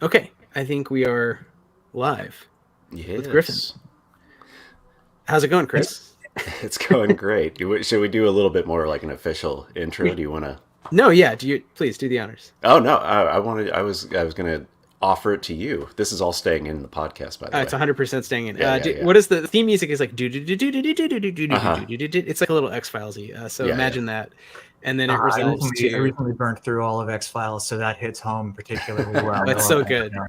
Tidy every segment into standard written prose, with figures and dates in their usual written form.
Okay, I think we are live with Griffin. Yes, How's it going, Chris? it's going great. Should we do a little bit more like an official intro? We, Do you want to? no, yeah. Do you please do the honors? Oh no, I wanted. I was gonna offer it to you. This is all staying in the podcast, by the It's way. 100% staying in. Yeah, yeah, yeah. What is the theme music? Is like do do do do do do do do do do Uh huh. do do do. It's like a little X Filesy. So Yeah, yeah. imagine that, and then it I resolves recently, I to. recently burned through all of X Files, so that hits home particularly well. That's I so love that good. show.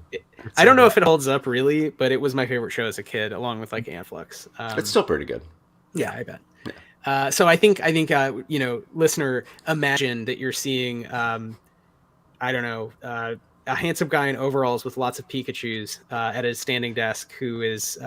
I It's don't know if it holds up really, but it was my favorite show as a kid, along with like Antflux. It's still pretty good. Yeah, I bet. So I think listener, imagine that you're seeing I don't know, a handsome guy in overalls with lots of Pikachus at his standing desk who is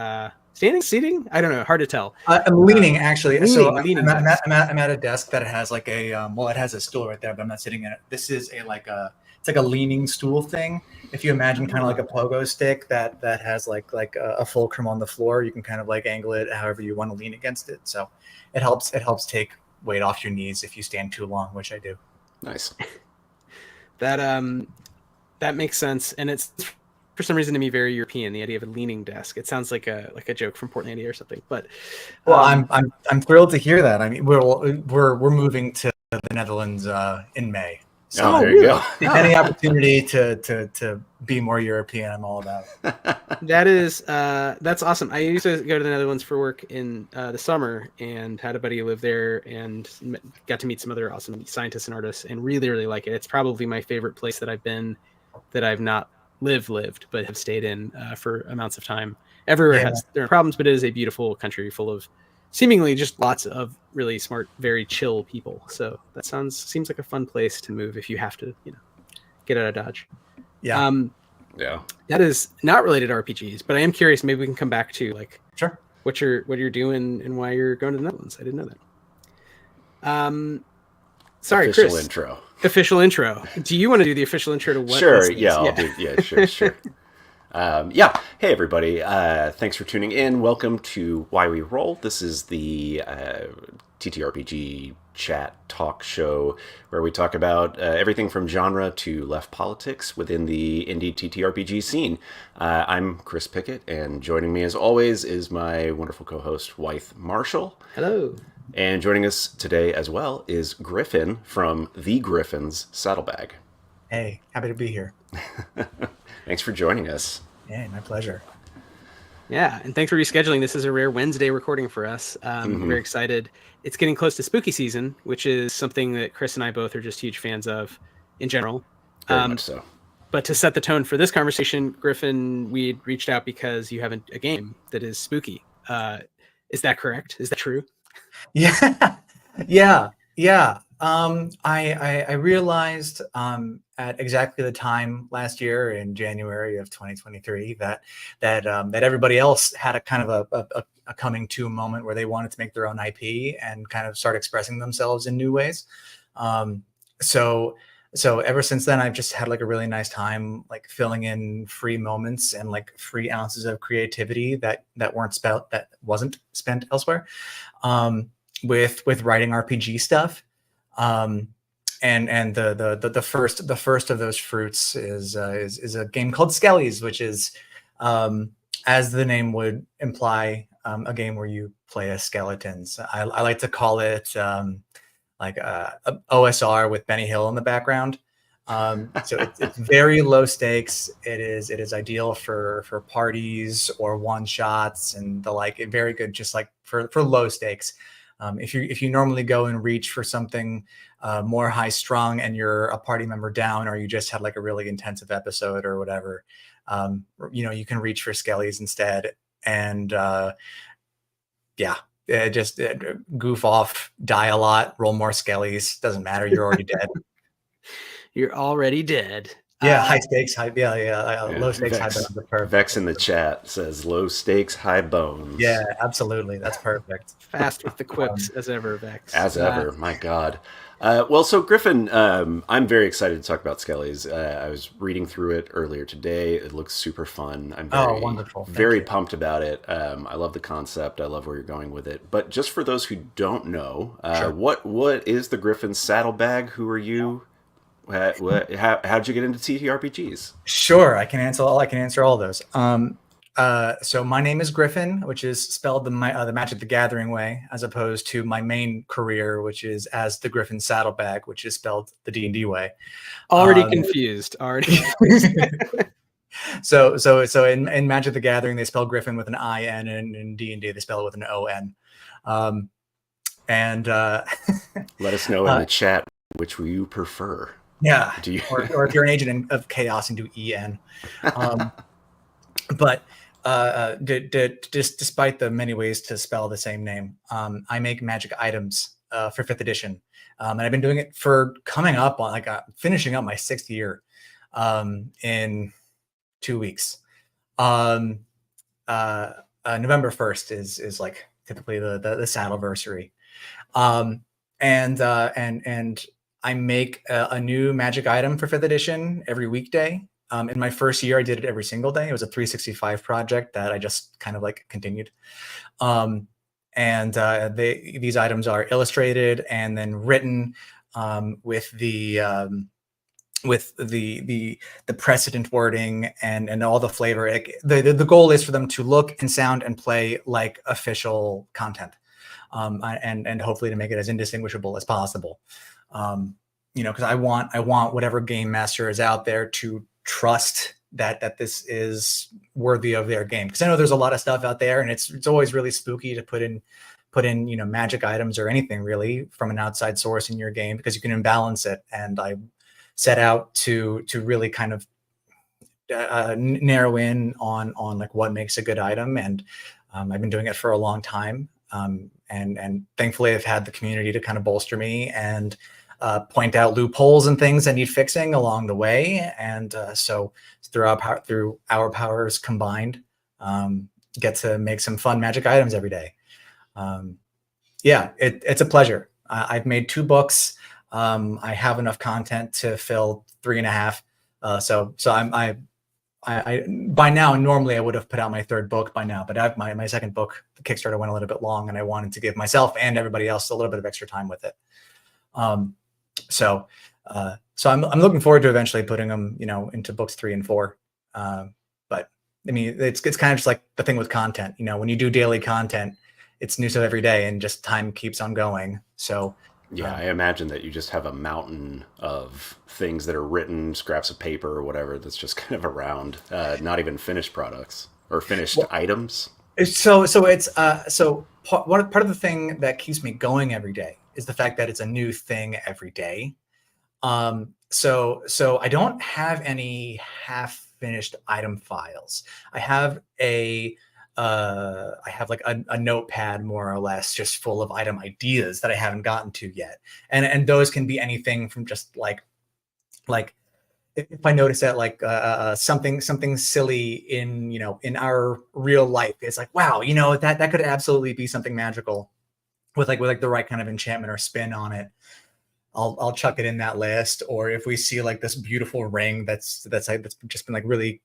sitting? I don't know, hard to tell. I'm leaning actually. Leaning desk. I'm at a desk that has like a it has a stool right there, but I'm not sitting in it. This is it's like a leaning stool thing. If you imagine kind of like a pogo stick that has like a fulcrum on the floor, you can kind of like angle it however you want to lean against it. So it helps take weight off your knees if you stand too long, which I do. Nice. That makes sense, and it's for some reason to me very European. The idea of a leaning desk. It sounds like a joke from Portlandia or something. But Well, I'm thrilled to hear that. I mean, we're moving to the Netherlands in May. So there you go. Any opportunity to be more European, I'm all about. That's awesome. I used to go to the Netherlands for work in the summer and had a buddy who lived there and got to meet some other awesome scientists and artists and really, really like it. It's probably my favorite place that I've been that I've not lived, but have stayed in for amounts of time. Everywhere has their problems, but it is a beautiful country full of seemingly just lots of really smart, very chill people. So that seems like a fun place to move if you have to, get out of Dodge. Yeah. Yeah. That is not related to RPGs, but I am curious. Maybe we can come back to like Sure. what you're doing and why you're going to the Netherlands. I didn't know that. Sorry, Official Chris. intro. Official intro. Do you want to do the official intro to what? Sure. Yeah, I'll do. Yeah, sure. Yeah. Hey, everybody. Thanks for tuning in. Welcome to Why We Roll. This is the TTRPG chat talk show where we talk about everything from genre to left politics within the indie TTRPG scene. I'm Chris Pickett, and joining me as always is my wonderful co-host, Wythe Marschall. Hello. And joining us today as well is Griffin from the Griffin's Saddlebag. Hey, happy to be here. Thanks for joining us. Yeah, my pleasure. Yeah, and thanks for rescheduling. This is a rare Wednesday recording for us. We're very excited. It's getting close to spooky season, which is something that Chris and I both are just huge fans of in general. Very much so. But to set the tone for this conversation, Griffin, we reached out because you have a game that is spooky. Is that correct? Is that true? Yeah. I realized at exactly the time last year in January of 2023 that everybody else had a kind of a coming to moment where they wanted to make their own IP and kind of start expressing themselves in new ways. So ever since then, I've just had like a really nice time, like filling in free moments and like free ounces of creativity that wasn't spent elsewhere, with writing RPG stuff. And the first of those fruits is a game called Skellies, which is, as the name would imply, a game where you play as skeletons. I like to call it like a OSR with Benny Hill in the background. So it's very low stakes. It is ideal for parties or one shots and the like. Very good, just like for low stakes. If you normally go and reach for something more high strung and you're a party member down, or you just had like a really intensive episode or whatever, you can reach for Skellies instead. And just goof off, die a lot, roll more Skellies. Doesn't matter. You're already dead. You're already dead. Yeah, high stakes, low stakes, high bones are perfect. Vex in the chat says low stakes, high bones. Yeah, absolutely. That's perfect. Fast with the quips as ever, Vex. As ever, my God. Well, so Griffin, I'm very excited to talk about Skellies. I was reading through it earlier today. It looks super fun. I'm wonderful. Very pumped about it. I love the concept. I love where you're going with it. But just for those who don't know, Sure. what is the Griffin's Saddlebag? Who are you? How'd you get into TTRPGs? Sure, I can answer all those. So my name is Griffin, which is spelled the Magic the Gathering way, as opposed to my main career, which is as the Griffin Saddlebag, which is spelled the D&D way. Already confused. Already. So in Magic the Gathering they spell Griffin with an I-N, and in D&D they spell it with an O-N. Let us know in the chat which you prefer. Yeah, or if you're an agent of chaos and do EN. But despite the many ways to spell the same name, I make magic items for 5th edition, and I've been doing it for coming up on finishing up my 6th year in 2 weeks. November 1st is like typically the Saddleversary, and I make a new magic item for 5th edition every weekday. In my first year, I did it every single day. It was a 365 project that I just kind of like continued. These items are illustrated and then written with the precedent wording and all the flavor. The goal is for them to look and sound and play like official content, and hopefully to make it as indistinguishable as possible. Because I want whatever game master is out there to trust that this is worthy of their game. Because I know there's a lot of stuff out there, and it's always really spooky to put in magic items or anything really from an outside source in your game, because you can imbalance it. And I set out to really kind of narrow in on like what makes a good item, and I've been doing it for a long time, and thankfully I've had the community to kind of bolster me and point out loopholes and things that need fixing along the way, and so through our powers combined, get to make some fun magic items every day. It's a pleasure. I've made 2 books. I have enough content to fill 3.5. So I by now, normally I would have put out my 3rd book by now, but my 2nd book, the Kickstarter, went a little bit long, and I wanted to give myself and everybody else a little bit of extra time with it. So I'm looking forward to eventually putting them, into books 3 and 4. But I mean, it's kind of just like the thing with content, when you do daily content, it's new stuff every day, and just time keeps on going. So yeah, I imagine that you just have a mountain of things that are written, scraps of paper or whatever, that's just kind of around, not even finished products or finished items. So it's part of the thing that keeps me going every day is the fact that it's a new thing every day. So I don't have any half-finished item files. I have like a notepad, more or less, just full of item ideas that I haven't gotten to yet, and those can be anything from just like if I notice that like something silly in our real life, it's like, wow, that could absolutely be something magical with the right kind of enchantment or spin on it. I'll chuck it in that list. Or if we see like this beautiful ring that's just been like really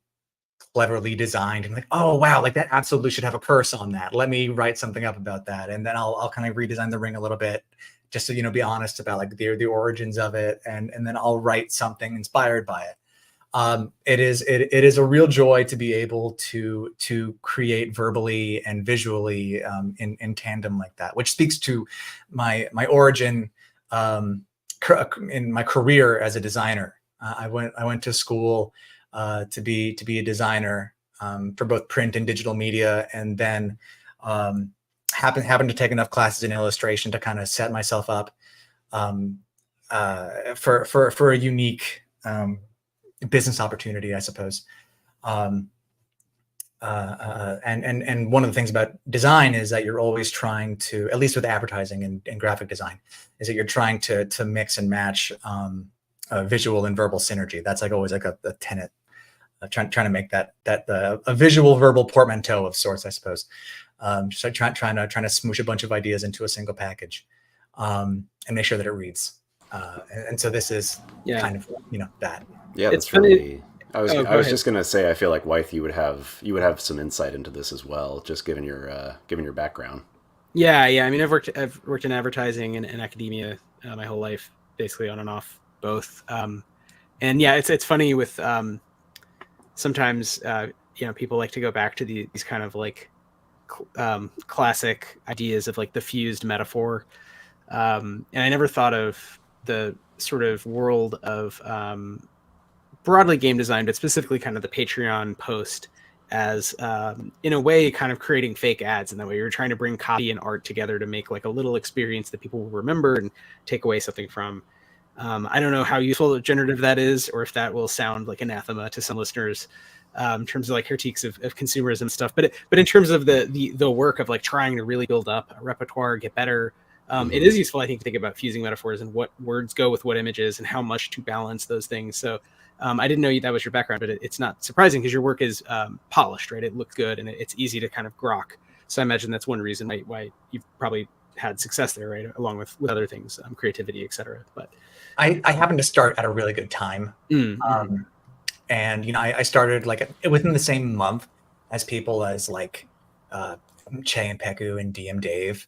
cleverly designed, and like, oh wow, like that absolutely should have a curse on that. Let me write something up about that, and then I'll kind of redesign the ring a little bit, just to be honest about like the origins of it, and then I'll write something inspired by it. It is a real joy to be able to create verbally and visually in tandem like that, which speaks to my origin in my career as a designer. I went to school to be a designer for both print and digital media, and then happened to take enough classes in illustration to kind of set myself up for a unique business opportunity, I suppose. And one of the things about design is that you're always trying to, at least with advertising and graphic design, is that you're trying to mix and match visual and verbal synergy. That's like always like a tenet. Trying to make that a visual verbal portmanteau of sorts, I suppose. So trying to smoosh a bunch of ideas into a single package, and make sure that it reads. And so this is kind of that. Yeah, it's really. I was just gonna say, I feel like Wythe, you would have some insight into this as well, just given your background. Yeah. I mean, I've worked in advertising and academia my whole life, basically on and off both. And yeah, it's funny with sometimes people like to go back to these kind of like classic ideas of like the fused metaphor, and I never thought of the sort of world of broadly game design, but specifically kind of the Patreon post as in a way kind of creating fake ads. In that way, you're trying to bring copy and art together to make like a little experience that people will remember and take away something from. I don't know how useful generative that is, or if that will sound like anathema to some listeners in terms of like critiques of consumerism stuff. But in terms of the work of like trying to really build up a repertoire, get better, it is useful, I think, to think about fusing metaphors and what words go with what images and how much to balance those things. So I didn't know that was your background, but it's not surprising because your work is polished, right? It looks good and it's easy to kind of grok. So I imagine that's one reason why you've probably had success there, right? Along with other things, creativity, etc. But I happened to start at a really good time. And, I started like within the same month as people as like Che and Peku and DM Dave,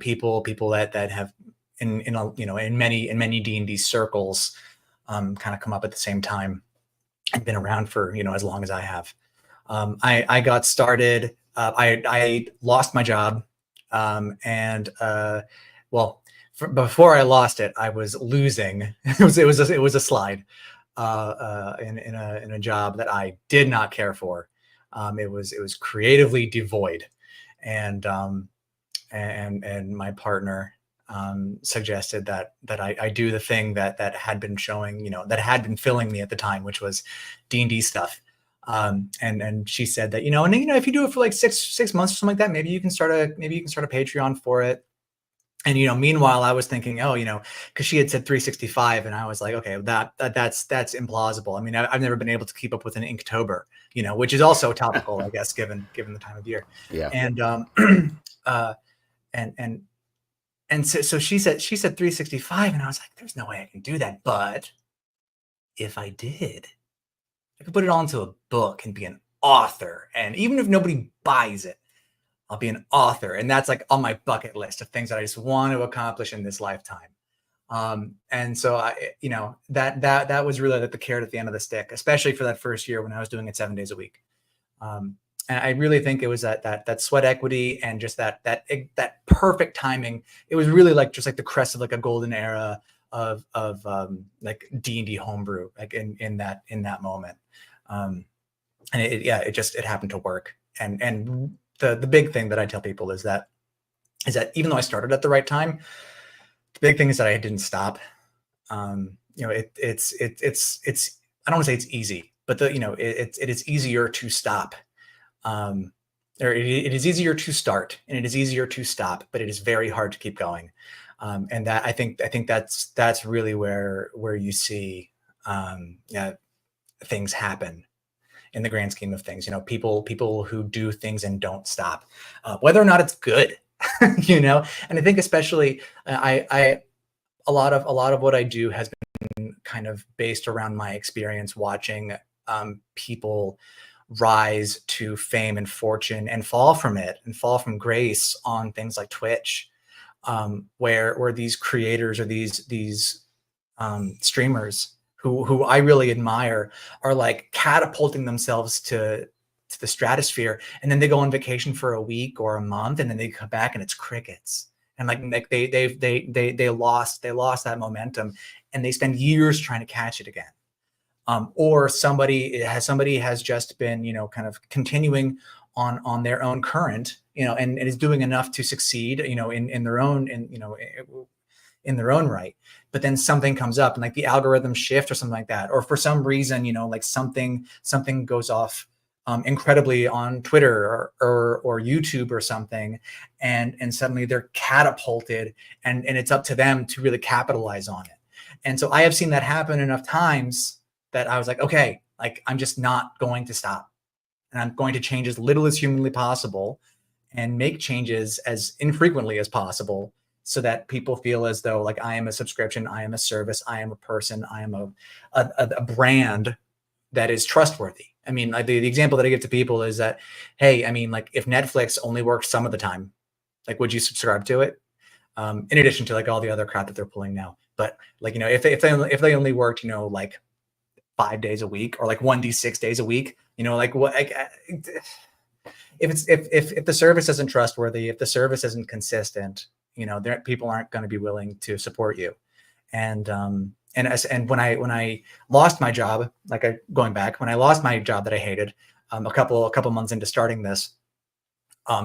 people that have in many D&D circles kind of come up at the same time and been around for, as long as I have. I got started, I lost my job. Before I lost it, I was losing. It was a slide in a job that I did not care for. It was creatively devoid, and my partner suggested that I do the thing that had been showing, that had been filling me at the time, which was D&D stuff. And she said that, if you do it for like six months or something like that, maybe you can start a Patreon for it. And, meanwhile, I was thinking, because she had said 365, and I was like, okay, that's implausible. I mean, I've never been able to keep up with an Inktober, which is also topical, I guess, given the time of year. Yeah. And so she said 365, and I was like, there's no way I can do that. But if I did, I could put it all into a book and be an author. And even if nobody buys it, I'll be an author. And that's like on my bucket list of things that I just want to accomplish in this lifetime. And so that was really like the carrot at the end of the stick, especially for that first year when I was doing it 7 days a week. And I really think it was that sweat equity and just that perfect timing. It was really like just like the crest of like a golden era of like D&D homebrew, like in that moment. And it happened to work. And the big thing that I tell people is that even though I started at the right time, the big thing is that I didn't stop. It's I don't want to say it's easy, but it is easier to stop. Or it is easier to start and it is easier to stop, but it is very hard to keep going. And that I think that's really where you see things happen in the grand scheme of things. People who do things and don't stop, whether or not it's good. And I think especially a lot of what I do has been kind of based around my experience watching people rise to fame and fortune and fall from it and fall from grace on things like Twitch, where these creators or these streamers who I really admire are like catapulting themselves to the stratosphere, and then they go on vacation for a week or a month, and then they come back and it's crickets. And like they lost that momentum, and they spend years trying to catch it again. Or somebody has just been, kind of continuing on their own current, and is doing enough to succeed, in their own, in their own right. But then something comes up and like the algorithms shift or something like that, or for some reason, like something goes off incredibly on Twitter or YouTube or something, and suddenly they're catapulted, and it's up to them to really capitalize on it. And so I have seen that happen enough times that I was like, okay, like I'm just not going to stop, and I'm going to change as little as humanly possible and make changes as infrequently as possible, so that people feel as though like I am a subscription, I am a service, I am a person, I am a brand that is trustworthy. I mean, like the example that I give to people is that, hey, I mean, like if Netflix only worked some of the time, like would you subscribe to it? In addition to like all the other crap that they're pulling now. But like, if they only worked, like 5 days a week or like 1d6 days a week, like what, if the service isn't trustworthy, if the service isn't consistent, people aren't going to be willing to support you. And when I lost my job, when I lost my job that I hated, a couple months into starting this,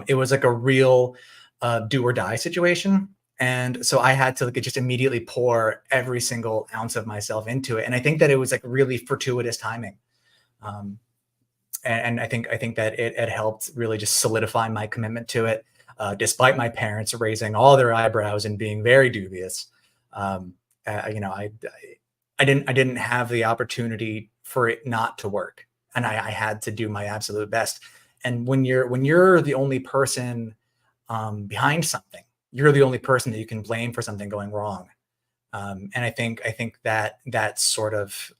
it was like a real do or die situation. And so I had to just immediately pour every single ounce of myself into it. And I think that it was like really fortuitous timing. And I think that it helped really just solidify my commitment to it, despite my parents raising all their eyebrows and being very dubious. I didn't have the opportunity for it not to work, and I had to do my absolute best. And when you're the only person behind something, you're the only person that you can blame for something going wrong. And I think that sort of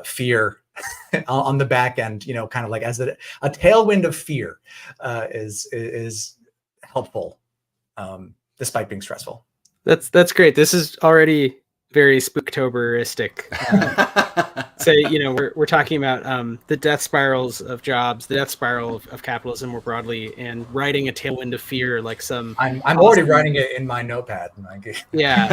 fear on the back end, kind of like as a tailwind of fear, is helpful, despite being stressful. That's great. This is already very Spooktoberistic. So, we're talking about the death spirals of jobs, the death spiral of capitalism more broadly, and writing a tailwind of fear, like some. I'm already writing it in my notepad. Yeah,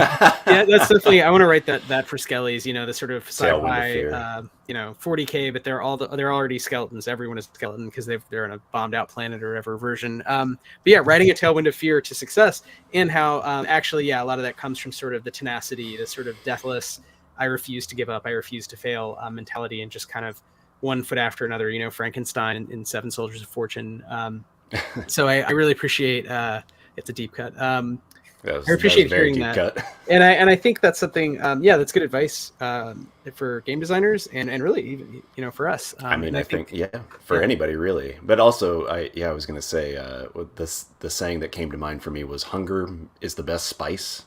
that's definitely. I want to write that for Skellies. The sort of sci-fi, 40K, but they're already skeletons. Everyone is a skeleton because they're on a bombed out planet or whatever version. But yeah, writing a tailwind of fear to success, and how actually, a lot of that comes from sort of the tenacity, the sort of deathless, I refuse to give up, I refuse to fail mentality, and just kind of one foot after another, Frankenstein in Seven Soldiers of Fortune. So I really appreciate, it's a deep cut. I appreciate hearing that. Cut. And I think that's something, that's good advice for game designers and really even, for us. I think for anybody really. But also, I was going to say, the saying that came to mind for me was hunger is the best spice.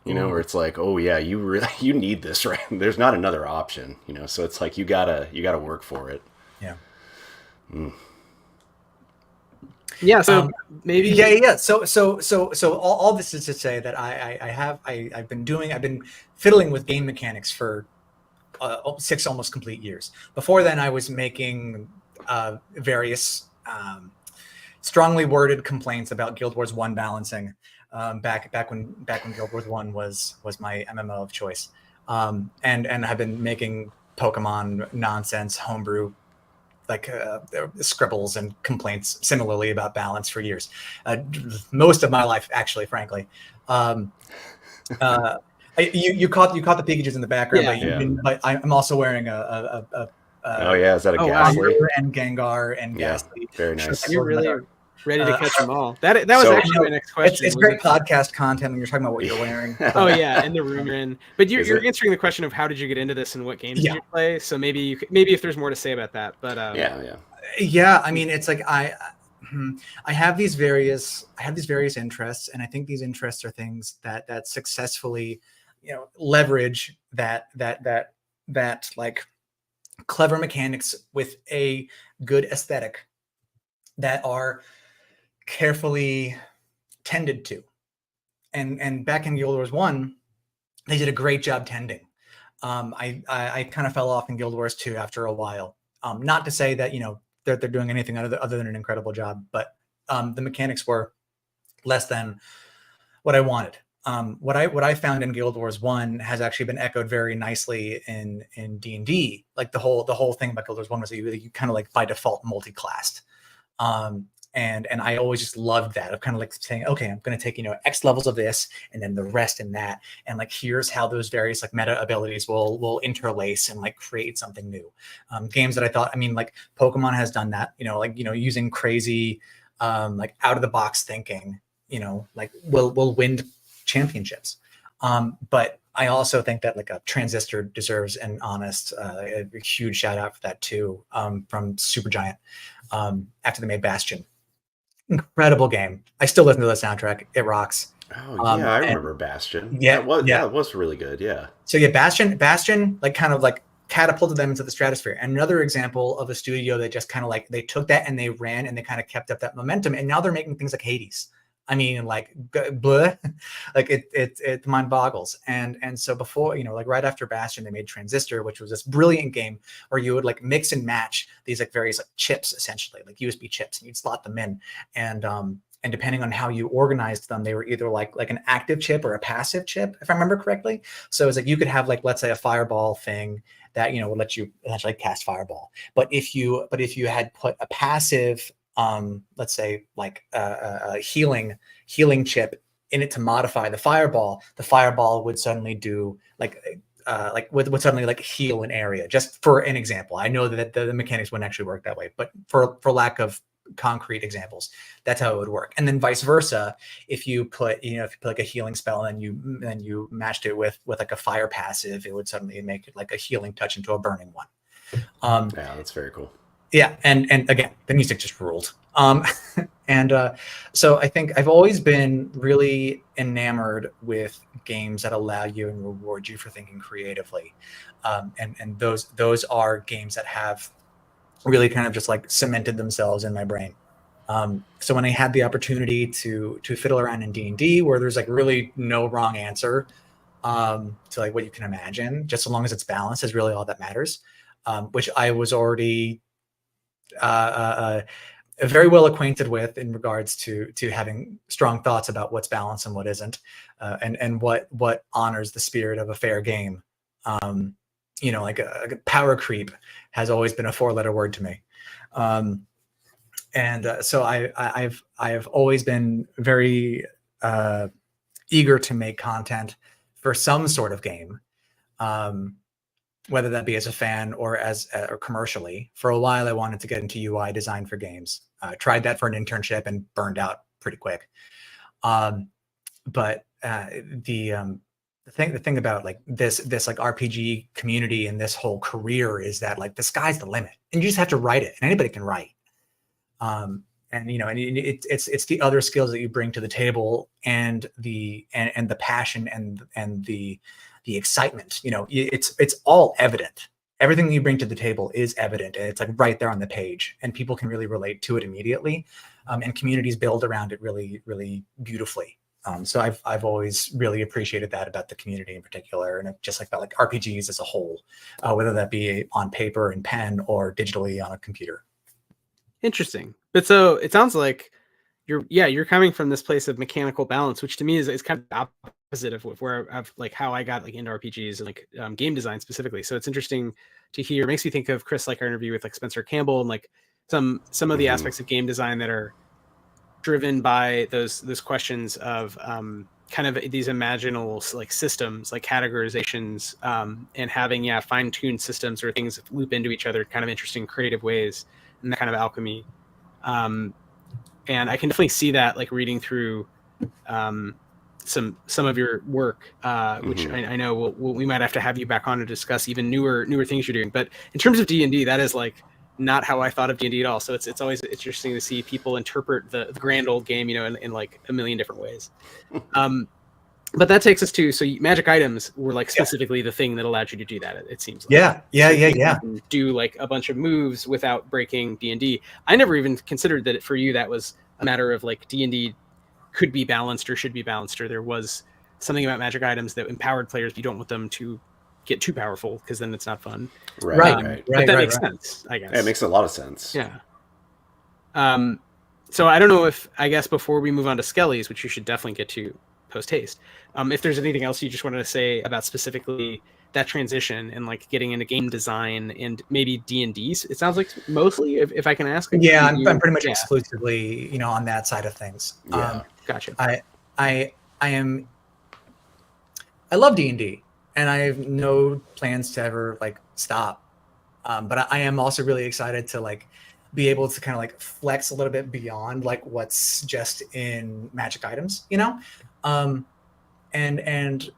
Where it's like, oh yeah, you need this, right? There's not another option, so it's like you gotta work for it. Yeah. Yeah. So maybe. Yeah. So all this is to say that I've been fiddling with game mechanics for 6 almost complete years. Before then, I was making various strongly worded complaints about Guild Wars 1 balancing. Back when Guild Wars 1 was my MMO of choice, and I've been making Pokemon nonsense homebrew, like scribbles and complaints similarly about balance for years, most of my life actually, frankly. You caught the Pikachus in the background, but I'm also wearing a is that a Ghastly? And Gengar and Ghastly. Very nice. You're really ready to catch them all. That was actually my next question. It's great podcast content when you're talking about what you're wearing. And the room you're in. But you're answering the question of how did you get into this and what games did you play? So maybe if there's more to say about that. But I mean, it's like I have these various interests, and I think these interests are things that successfully, leverage that like clever mechanics with a good aesthetic that are carefully tended to. And back in Guild Wars 1, they did a great job tending. I kind of fell off in Guild Wars 2 after a while. Not to say that, they're doing anything other than an incredible job, but the mechanics were less than what I wanted. What I found in Guild Wars 1 has actually been echoed very nicely in D&D. Like the whole thing about Guild Wars 1 was that you kind of like by default multi-classed. And I always just loved that of kind of like saying, okay, I'm going to take, X levels of this and then the rest in that. And like, here's how those various like meta abilities will interlace and like create something new. Games that I thought, like Pokemon has done that, using crazy, like out of the box thinking, like will win championships. But I also think that like a Transistor deserves an honest, a huge shout out for that too, from Supergiant, after they made Bastion. Incredible game. I still listen to the soundtrack. It rocks. Oh yeah, I remember Bastion. It was really good. Yeah. So Bastion, like kind of like catapulted them into the stratosphere. And another example of a studio that just kind of like they took that and they ran and they kind of kept up that momentum. And now they're making things like Hades. I mean, like, bleh, like it mind boggles. And so before, like right after Bastion, they made Transistor, which was this brilliant game where you would like mix and match these like various like chips, essentially like USB chips, and you'd slot them in. And depending on how you organized them, they were either like an active chip or a passive chip, if I remember correctly. So it's like you could have like, let's say, a fireball thing that would let you essentially cast fireball. But if you had put a passive, let's say like a healing chip in it to modify the fireball would suddenly do would suddenly like heal an area. Just for an example, I know that the mechanics wouldn't actually work that way, but for lack of concrete examples, that's how it would work. And then vice versa, if you put like a healing spell and you matched it with like a fire passive, it would suddenly make it like a healing touch into a burning one. Yeah, that's very cool. Yeah, and again, the music just ruled. So I think I've always been really enamored with games that allow you and reward you for thinking creatively, and those are games that have really kind of just like cemented themselves in my brain. So when I had the opportunity to fiddle around in D&D, where there's like really no wrong answer to like what you can imagine, just so long as it's balanced is really all that matters, which I was already very well acquainted with in regards to having strong thoughts about what's balanced and what isn't, and what honors the spirit of a fair game. Like a power creep has always been a 4-letter word to me. So I've always been very eager to make content for some sort of game, whether that be as a fan or or commercially. For a while, I wanted to get into UI design for games. Tried that for an internship and burned out pretty quick. But the thing about like this like RPG community and this whole career is that like the sky's the limit, and you just have to write it, and anybody can write. And it's the other skills that you bring to the table, and the passion and the excitement. It's all evident. Everything you bring to the table is evident, and it's like right there on the page, and people can really relate to it immediately, and communities build around it really, really beautifully. So I've always really appreciated that about the community in particular, and just like about like RPGs as a whole, whether that be on paper and pen or digitally on a computer. Interesting. But so it sounds like you're coming from this place of mechanical balance, which to me is kind of opposite of where I've like how I got like into RPGs and like game design specifically. So it's interesting to hear. It makes me think of Chris, like our interview with like Spencer Campbell, and like some of the aspects of game design that are driven by those questions of kind of these imaginal like systems, like categorizations, and having fine-tuned systems or things that loop into each other, kind of interesting creative ways, and that kind of alchemy. And I can definitely see that like reading through some of your work, which I know we might have to have you back on to discuss even newer things you're doing. But in terms of D&D, that is like not how I thought of D&D at all. So it's always interesting to see people interpret the grand old game, in like a million different ways. But that takes us to, so magic items were like specifically the thing that allowed you to do that. It seems like. Yeah. Do like a bunch of moves without breaking D&D. I never even considered that for you that was a matter of like D&D could be balanced or should be balanced, or there was something about magic items that empowered players. You don't want them to get too powerful because then it's not fun. Right. But that makes sense, I guess. Yeah, it makes a lot of sense. Yeah. So I don't know if, I guess before we move on to Skellies, which you should definitely get to post haste, if there's anything else you just wanted to say about specifically that transition and like getting into game design and maybe D&Ds. It sounds like mostly, if I can ask. Yeah, I'm pretty much exclusively, on that side of things. Yeah. Gotcha. I love D&D, and I have no plans to ever like stop. But I am also really excited to like be able to kind of like flex a little bit beyond like what's just in magic items, and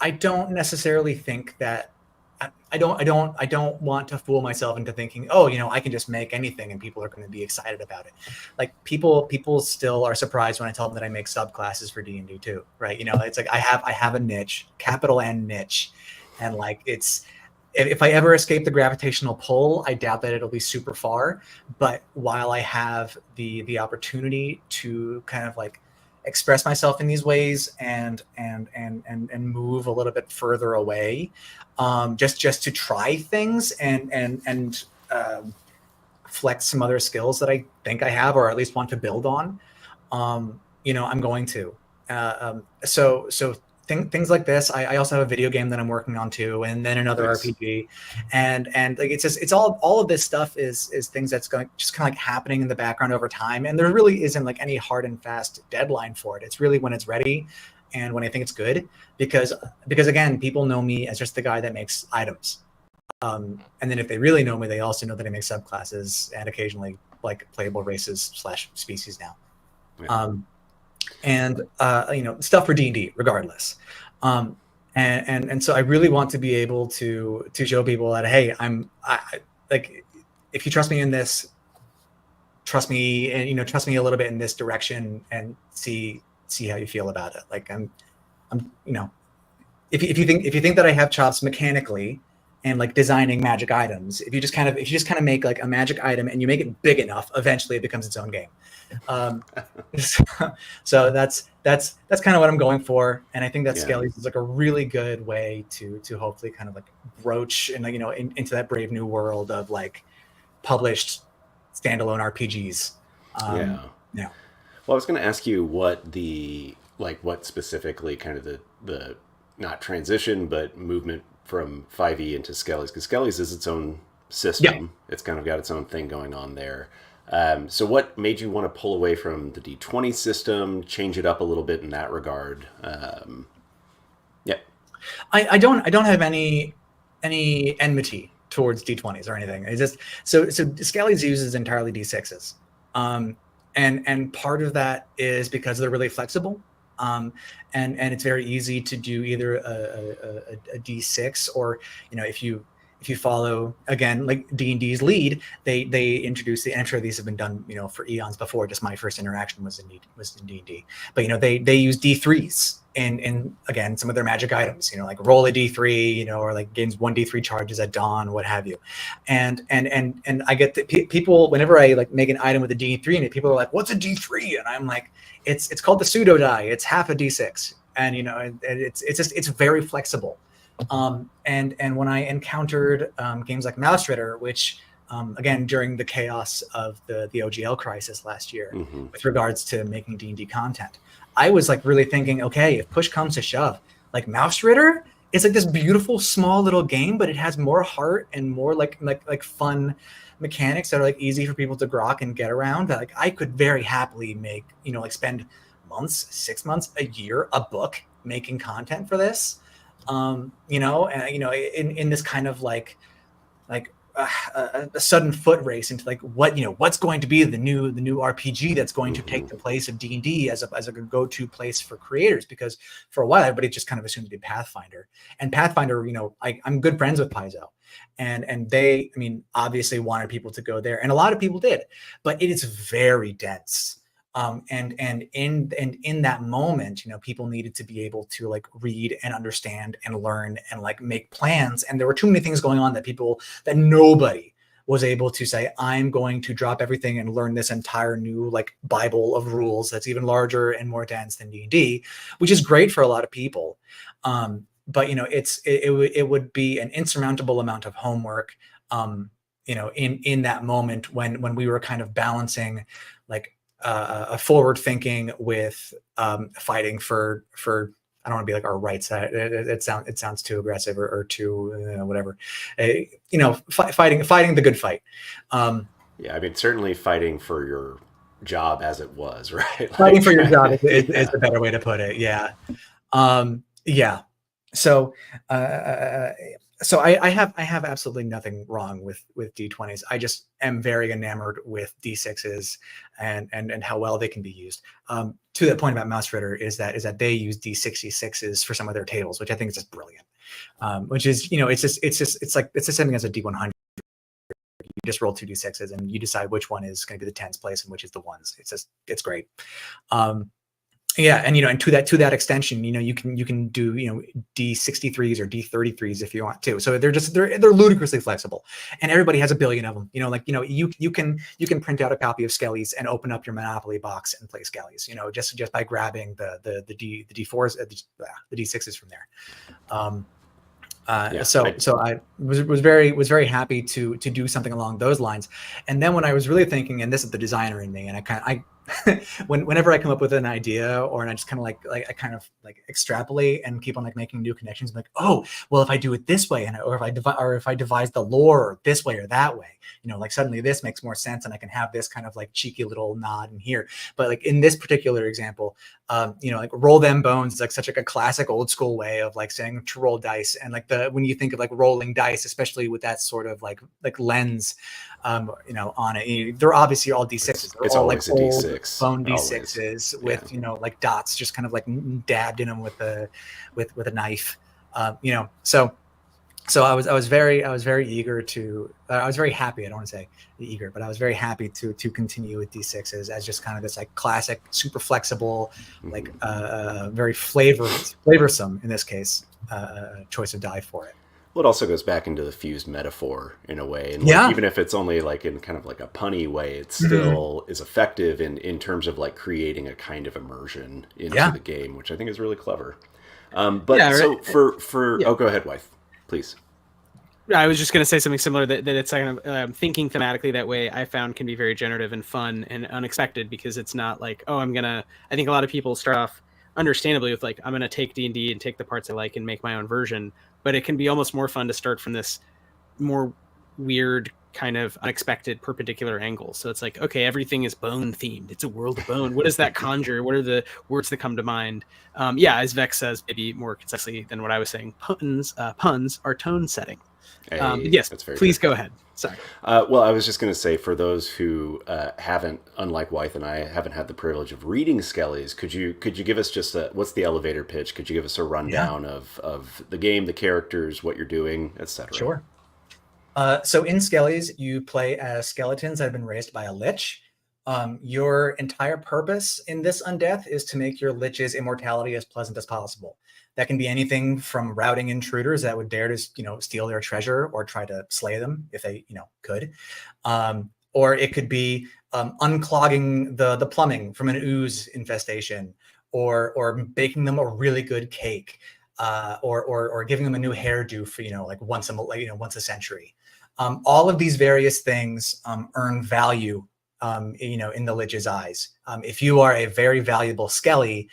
I don't necessarily think that I don't want to fool myself into thinking, I can just make anything and people are going to be excited about it. Like people still are surprised when I tell them that I make subclasses for D&D too, right? It's like I have a niche, capital N niche, and like if I ever escape the gravitational pull, I doubt that it'll be super far. But while I have the opportunity to kind of like express myself in these ways and move a little bit further away, just to try things and flex some other skills that I think I have, or at least want to build on. I'm going to. So things like this. I also have a video game that I'm working on too, and then another RPG, and like it's all of this stuff is things that's going just kind of like happening in the background over time, and there really isn't like any hard and fast deadline for it. It's really when it's ready, and when I think it's good, because again, people know me as just the guy that makes items, and then if they really know me, they also know that I make subclasses and occasionally like playable races / species now. Yeah. And stuff for D&D regardless. And so I really want to be able to show people that, hey, I like, if you trust me in this, trust me, and trust me a little bit in this direction, and see how you feel about it. Like I'm if you think that I have chops mechanically and like designing magic items, if you just kind of make like a magic item and you make it big enough, eventually it becomes its own game. So that's kind of what I'm going for, and I think that Skellies is like a really good way to hopefully kind of like broach and into that brave new world of like published standalone RPGs. Well, I was going to ask you what specifically kind of the not transition but movement from 5e into Skellies, because Skellies is its own system. Yeah. It's kind of got its own thing going on there. So what made you want to pull away from the D20 system, change it up a little bit in that regard? I don't have any enmity towards D20s or anything. It's just so Skellies uses entirely D6s, and part of that is because they're really flexible, and it's very easy to do either a D6 or if you follow, again, like D&D's lead, they introduce the intro. These have been done, for eons before. Just my first interaction was in D&D. But, they use D3s in again, some of their magic items, like roll a D3, or like gains 1D3 charges at dawn, what have you. And I get that people, whenever I like make an item with a D3 in it, people are like, what's a D3? And I'm like, it's called the pseudo die. It's half a D6. And, it's very flexible. And when I encountered games like Mouse Ritter, which again during the chaos of the OGL crisis last year, with regards to making D&D content, I was like really thinking, okay, if push comes to shove, like Mouse Ritter, it's like this beautiful small little game, but it has more heart and more like fun mechanics that are like easy for people to grok and get around. That like I could very happily make, like spend months, 6 months, a year, a book making content for this. And in this kind of like a sudden foot race into like what's going to be the new RPG that's going to take the place of D&D as a go-to place for creators, because for a while everybody just kind of assumed to be Pathfinder, and Pathfinder, I'm good friends with Paizo, and they, obviously wanted people to go there, and a lot of people did, but it is very dense. And in that moment, people needed to be able to like read and understand and learn and like make plans. And there were too many things going on that nobody was able to say, I'm going to drop everything and learn this entire new like Bible of rules that's even larger and more dense than D&D, which is great for a lot of people. But it would be an insurmountable amount of homework, in that moment when we were kind of balancing like a forward thinking with fighting for I don't want to be like our rights. It sounds too aggressive or too whatever. Fighting the good fight. Certainly fighting for your job as it was, right? Fighting for your job is the better way to put it. Yeah. So I have absolutely nothing wrong with D20s. I just am very enamored with D6s and how well they can be used. To that point about Mouse Ritter is that they use D66s for some of their tables, which I think is just brilliant. Which is it's the same thing as a D100. You just roll 2 D6s and you decide which one is going to be the tens place and which is the ones. It's great. Yeah, and and to that extension, you can do D63s or D33s if you want to. So they're ludicrously flexible, and everybody has a billion of them. You can print out a copy of Skellies and open up your Monopoly box and play Skellies. Just by grabbing the D4s, the D6s from there. So I was very happy to do something along those lines. And then when I was really thinking, and this is the designer in me, and I whenever I come up with an idea, and I just kind of extrapolate and keep on making new connections, I'm like, oh, well, if I do it this way, or if I devise the lore this way or that way, suddenly this makes more sense, and I can have this kind of cheeky little nod in here. But in this particular example, roll them bones is such a classic old school way of saying to roll dice, and when you think of rolling dice, especially with that sort of lens, on it, they're obviously all D6s. They're it's all always a old D6 bone D6s with dots just kind of dabbed in them with a knife. So I was very eager to. I was very happy. I don't want to say eager, but I was very happy to continue with D6s as just kind of this classic, super flexible, very flavorsome in this case choice of die for it. Well, it also goes back into the fused metaphor in a way, and even if it's only in kind of a punny way, it still is effective in terms of creating a kind of immersion into the game, which I think is really clever. Oh, go ahead, Wythe, please. I was just going to say something similar, that it's kind of thinking thematically that way, I found can be very generative and fun and unexpected, because it's not I think a lot of people start off understandably with I'm going to take D&D and take the parts I like and make my own version, but it can be almost more fun to start from this more weird kind of unexpected perpendicular angle. So it's okay, everything is bone themed. It's a world of bone. What does that conjure? What are the words that come to mind? As Vex says, maybe more concisely than what I was saying, puns are tone setting. Yes, please go ahead. Sorry. Well, I was just going to say, for those who haven't, unlike Wythe and I, haven't had the privilege of reading Skellies, could you give us just what's the elevator pitch? Could you give us a rundown of the game, the characters, what you're doing, etc.? Sure. So in Skellies, you play as skeletons that have been raised by a lich. Your entire purpose in this undeath is to make your lich's immortality as pleasant as possible. That can be anything from routing intruders that would dare to, steal their treasure or try to slay them if they, could. Or it could be unclogging the plumbing from an ooze infestation, or baking them a really good cake, or giving them a new hairdo for, once a century. All of these various things earn value, in the lich's eyes. If you are a very valuable skelly,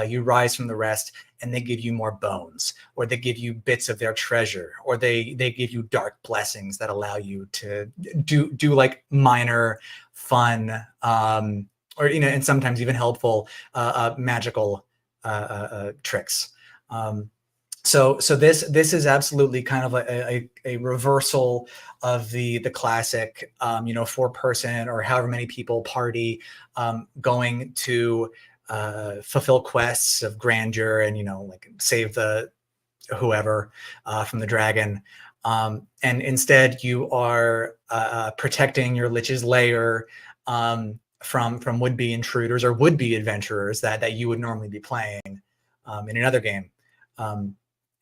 you rise from the rest, and they give you more bones, or they give you bits of their treasure, or they give you dark blessings that allow you to do minor fun, or and sometimes even helpful magical tricks. So this is absolutely kind of a reversal of the classic 4-person or however many people party going to fulfill quests of grandeur and save the whoever from the dragon, and instead you are protecting your lich's lair from would-be intruders or would-be adventurers that you would normally be playing in another game.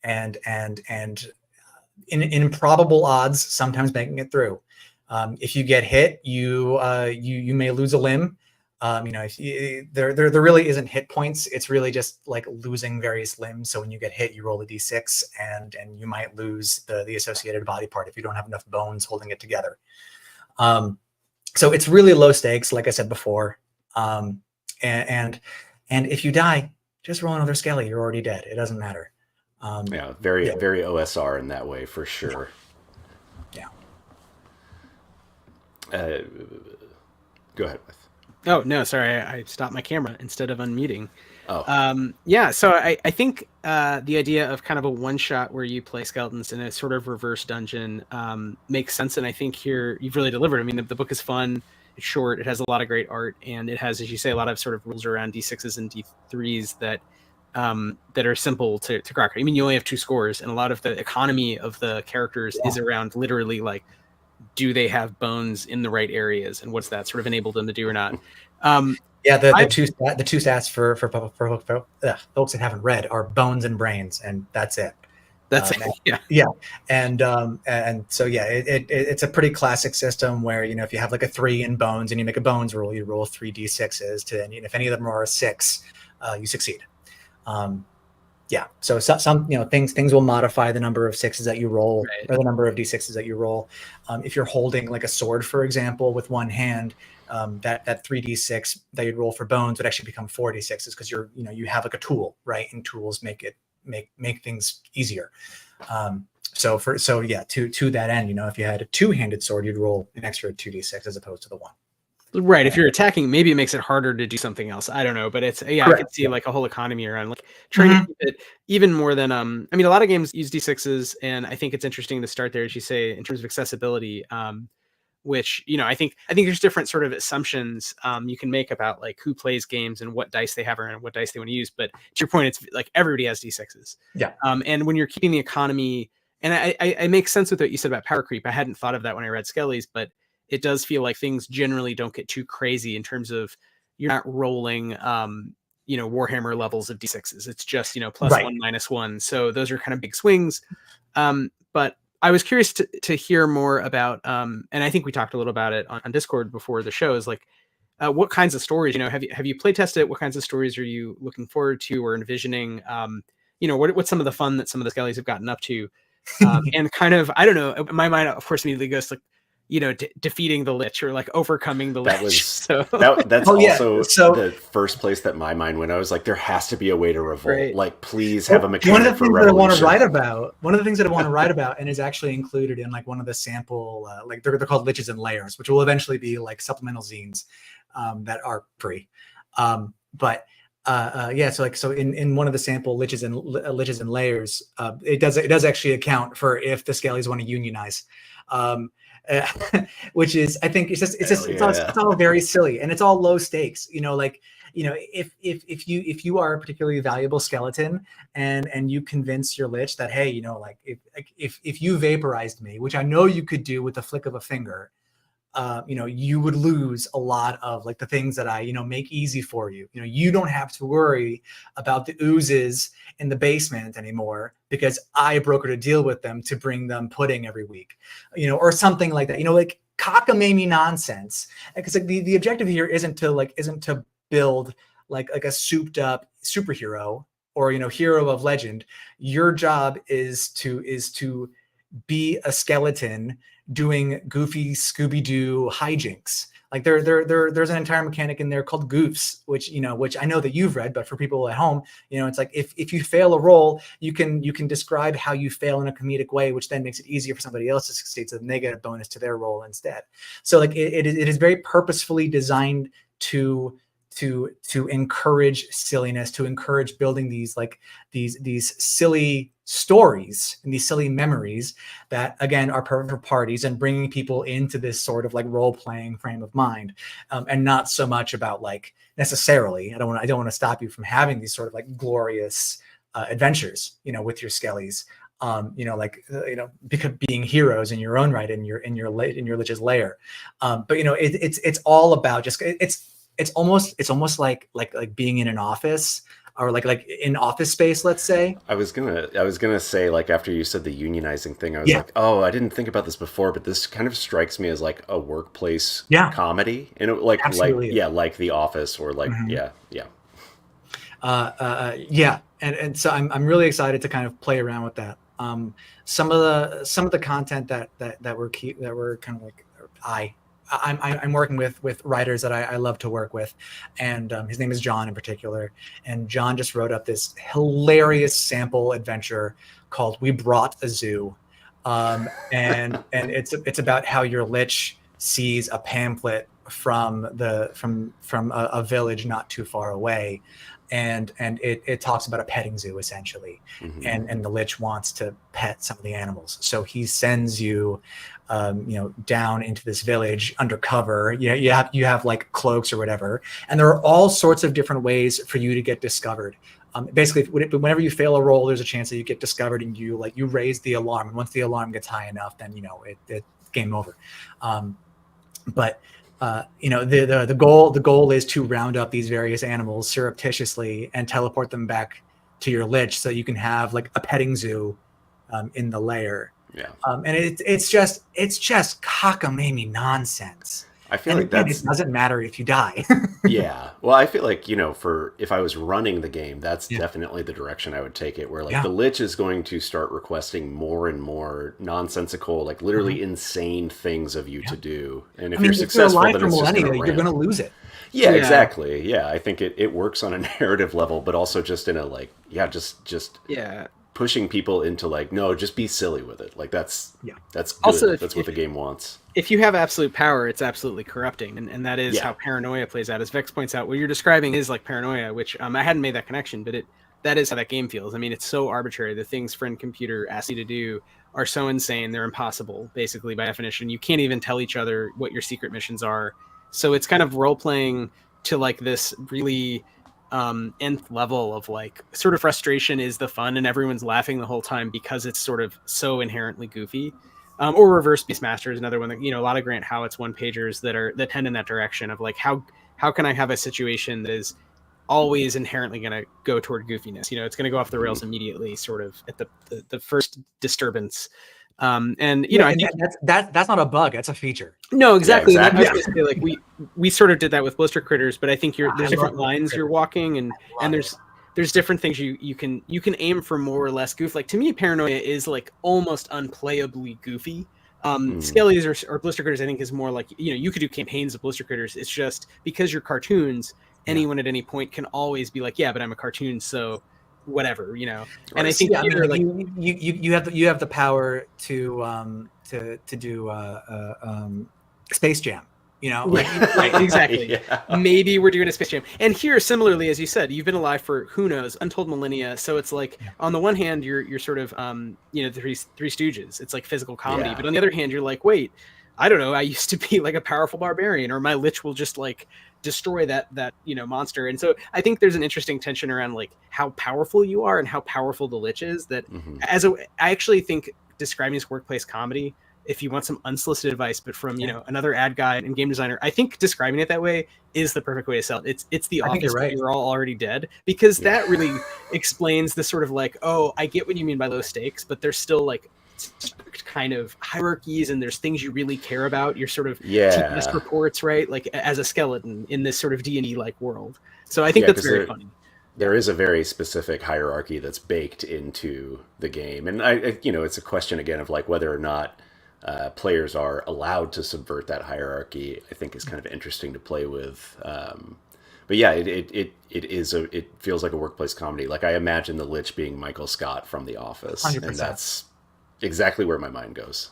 And in improbable odds, sometimes making it through. If you get hit, you may lose a limb. There really isn't hit points. It's really just losing various limbs. So when you get hit, you roll a d6, and you might lose the associated body part if you don't have enough bones holding it together. So it's really low stakes, like I said before. And if you die, just roll another skelly. You're already dead. It doesn't matter. Very OSR in that way, for sure. Yeah. Go ahead. Oh, no, sorry. I stopped my camera instead of unmuting. Oh. So I think the idea of kind of a one-shot where you play skeletons in a sort of reverse dungeon makes sense. And I think here you've really delivered. I mean, the book is fun. It's short. It has a lot of great art. And it has, as you say, a lot of sort of rules around D6s and D3s that are simple to crack. I mean, you only have 2 scores, and a lot of the economy of the characters is around literally do they have bones in the right areas, and what's that sort of enable them to do or not. Yeah, the two stats for folks that haven't read are bones and brains, and that's it. That's and so it's a pretty classic system where if you have like a 3 in bones and you make a bones roll, you roll 3d6s and if any of them are a 6, you succeed. So some things will modify the number of 6s that you roll, right, or the number of d6s that you roll. If you're holding like a sword, for example, with one hand, that 3d6 that you'd roll for bones would actually become 4d6s because you have like a tool, right? And tools make things easier. To that end, if you had a 2-handed sword, you'd roll an extra 2d6 as opposed to the 1. Right. If you're attacking, maybe it makes it harder to do something else. I don't know, but it's I could see like a whole economy around like trying to keep it even more than I mean, a lot of games use d6s, and I think it's interesting to start there, as you say, in terms of accessibility. Which I think there's different sort of assumptions you can make about like who plays games and what dice they have and what dice they want to use. But to your point, it's like everybody has d6s. Yeah. And when you're keeping the economy, and I make sense with what you said about power creep. I hadn't thought of that when I read Skelly's, but it does feel like things generally don't get too crazy in terms of you're not rolling Warhammer levels of d6s. It's just plus right, 1 minus 1. So those are kind of big swings. But I was curious to hear more about, and I think we talked a little about it on Discord before the show, is like, what kinds of stories, have you play tested it? What kinds of stories are you looking forward to or envisioning? What's some of the fun that some of the Skellies have gotten up to? And kind of, I don't know, my mind, of course, immediately goes to like, defeating the Lich or like overcoming the Lich. That's also the first place that my mind went. I was like, there has to be a way to revolt. Right. Like, please have a mechanic for revolution. One of the things that I want to write about, and is actually included in like one of the sample, like they're called Liches and Layers, which will eventually be like supplemental zines that are free. So in one of the sample Liches and Layers, it does actually account for if the Skellies want to unionize. Which is, I think it's all very silly, and it's all low stakes. If you are a particularly valuable skeleton and you convince your Lich that, hey, if you vaporized me, which I know you could do with the flick of a finger, you would lose a lot of like the things that I, make easy for you. You don't have to worry about the oozes in the basement anymore because I brokered a deal with them to bring them pudding every week, or something like that, like cockamamie nonsense. Because like the objective here isn't to build like a souped up superhero or, hero of legend. Your job is to be a skeleton doing goofy Scooby-Doo hijinks. Like there's an entire mechanic in there called goofs, which I know that you've read, but for people at home, it's like if you fail a roll, you can describe how you fail in a comedic way, which then makes it easier for somebody else to succeed, so they get a bonus to their roll instead. So like it is very purposefully designed to encourage silliness, to encourage building these silly stories and these silly memories that again are perfect for parties and bringing people into this sort of like role-playing frame of mind, and not so much about like necessarily, I don't want to stop you from having these sort of like glorious adventures, with your Skellies, because being heroes in your own right in your Lich's lair, but it's all about just it's almost like being in an office or like in office space, let's say. I was gonna say, like, after you said the unionizing thing, I was like, oh, I didn't think about this before, but this kind of strikes me as like a workplace comedy, and like The Office, or like and so I'm really excited to kind of play around with that. Some of the content that we're kind of like I'm working with writers that I love to work with, and his name is John in particular. And John just wrote up this hilarious sample adventure called "We Brought a Zoo," and it's about how your Lich sees a pamphlet from a village not too far away, and it talks about a petting zoo essentially, and the Lich wants to pet some of the animals, so he sends you down into this village undercover. You have like cloaks or whatever, and there are all sorts of different ways for you to get discovered. Basically, whenever you fail a roll, there's a chance that you get discovered, and you raise the alarm, and once the alarm gets high enough, then it's game over. But the goal is to round up these various animals surreptitiously and teleport them back to your lich so you can have like a petting zoo in the lair. Yeah. And it's just cockamamie nonsense. I feel and like again, that's, it doesn't matter if you die. yeah. Well, I feel like, if I was running the game, that's Yeah. definitely the direction I would take it, where like Yeah. the Lich is going to start requesting more and more nonsensical, like literally insane things of you to do. And if you're successful, then it's just going to you're going to lose it. Yeah, Yeah. exactly. Yeah, I think it works on a narrative level, but also just in a like, just Yeah. pushing people into like, no, just be silly with it. Like that's good. Also, That's what the game wants. If you have absolute power, it's absolutely corrupting, and that is how paranoia plays out. As Vex points out, what you're describing is like paranoia, which I hadn't made that connection, but that is how that game feels. I mean, it's so arbitrary. The things friend computer asks you to do are so insane; they're impossible, basically by definition. You can't even tell each other what your secret missions are. So it's kind of role playing to like this really nth level of like sort of frustration is the fun, and everyone's laughing the whole time because it's sort of so inherently goofy. Or Reverse Beastmaster is another one that, a lot of Grant Howitt's one pagers that tend in that direction of like, how can I have a situation that is always inherently going to go toward goofiness? It's going to go off the rails immediately, sort of at the first disturbance. I think that's not a bug. That's a feature. No, exactly. Yeah, exactly. I was gonna say, like we sort of did that with Blister Critters, but I think there's different lines you're walking, and there's different things you can aim for more or less goof. Like to me, paranoia is like almost unplayably goofy. Skellies or Blister Critters, I think, is more like you could do campaigns of Blister Critters. It's just because you're cartoons, anyone at any point can always be like, yeah, but I'm a cartoon, so whatever, And I think you have the power to do Space Jam. Right, exactly. Yeah. Maybe we're doing a Space Jam. And here, similarly, as you said, you've been alive for who knows, untold millennia. So it's like, on the one hand, you're sort of, the Three Stooges. It's like physical comedy. But on the other hand, you're like, wait, I don't know. I used to be like a powerful barbarian, or my lich will just like destroy that monster. And so I think there's an interesting tension around like how powerful you are and how powerful the lich is. That I actually think describing as workplace comedy, if you want some unsolicited advice, but from another ad guy and game designer, I think describing it that way is the perfect way to sell it. It's the Office, right. You're all already dead, because that really explains the sort of like, oh, I get what you mean by low stakes, but there's still like kind of hierarchies, and there's things you really care about. Your sort of TPS reports, right? Like as a skeleton in this sort of D&D like world. So I think that's very funny. There is a very specific hierarchy that's baked into the game, and I it's a question again of like whether or not players are allowed to subvert that hierarchy. I think is kind of interesting to play with. But yeah, it feels like a workplace comedy. Like I imagine the Lich being Michael Scott from The Office, 100%. And that's exactly where my mind goes.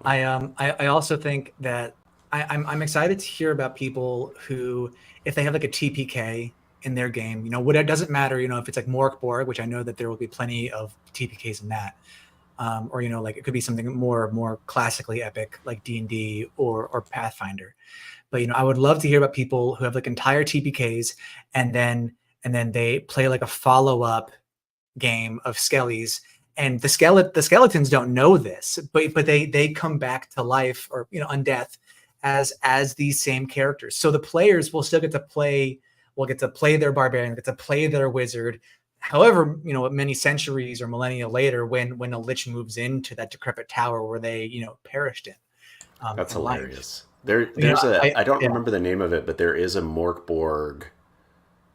I also think that I'm excited to hear about people who, if they have like a TPK in their game, what it doesn't matter, if it's like Morkborg, which I know that there will be plenty of TPKs in that, or like it could be something more classically epic like D&D or Pathfinder. But I would love to hear about people who have like entire TPKs and then they play like a follow-up game of Skellies. And the skeletons don't know this, but they come back to life or undeath as these same characters. So the players will still get to play their barbarian, get to play their wizard. However, many centuries or millennia later, when a lich moves into that decrepit tower where they perished in. That's hilarious. I don't remember the name of it, but there is a Morkborg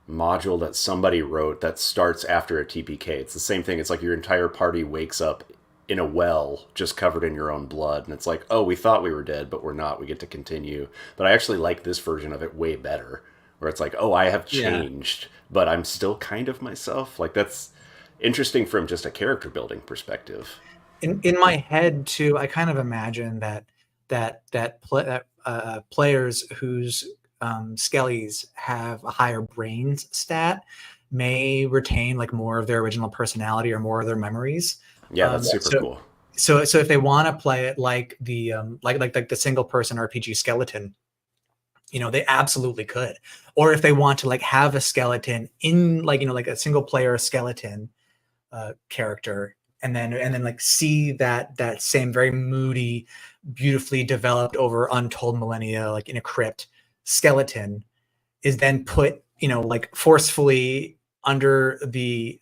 module that somebody wrote that starts after a TPK. It's the same thing. It's like your entire party wakes up in a well just covered in your own blood, and it's like, oh, we thought we were dead, but we're not. We get to continue. But I actually like this version of it way better, where it's like, oh, I have changed, but I'm still kind of myself. Like that's interesting from just a character building perspective. In my head too, I kind of imagine that players whose Skellies have a higher brains stat may retain like more of their original personality or more of their memories. Yeah, that's super cool. So if they want to play it like the like the single person RPG skeleton, they absolutely could. Or if they want to like have a skeleton in like like a single player skeleton character and then like see that same very moody, beautifully developed over untold millennia, like in a crypt skeleton, is then put, like forcefully under into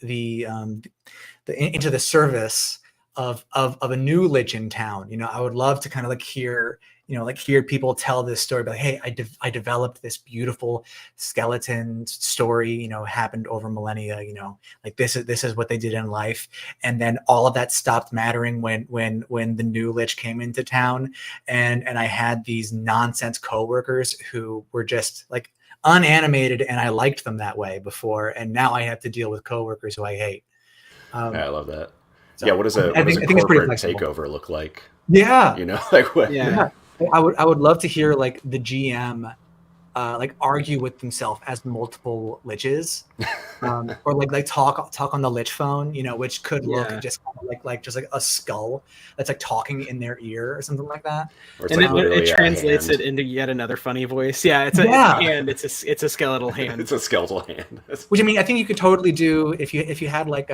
the service of a new lich in town. I would love to kind of like hear people tell this story, but hey, I developed this beautiful skeleton story, happened over millennia, like this is what they did in life. And then all of that stopped mattering when the new lich came into town, and I had these nonsense coworkers who were just like unanimated, and I liked them that way before, and now I have to deal with coworkers who I hate. Yeah, I love that. So what does a corporate takeover look like? Yeah, like what? Yeah, I would love to hear like the GM like argue with themselves as multiple liches, or like talk on the lich phone, which could look just kind of like just like a skull that's like talking in their ear or something like that. And like it translates it into yet another funny voice. Yeah, it's a hand. It's a skeletal hand. It's a skeletal hand. Which, I mean, I think you could totally do if you had like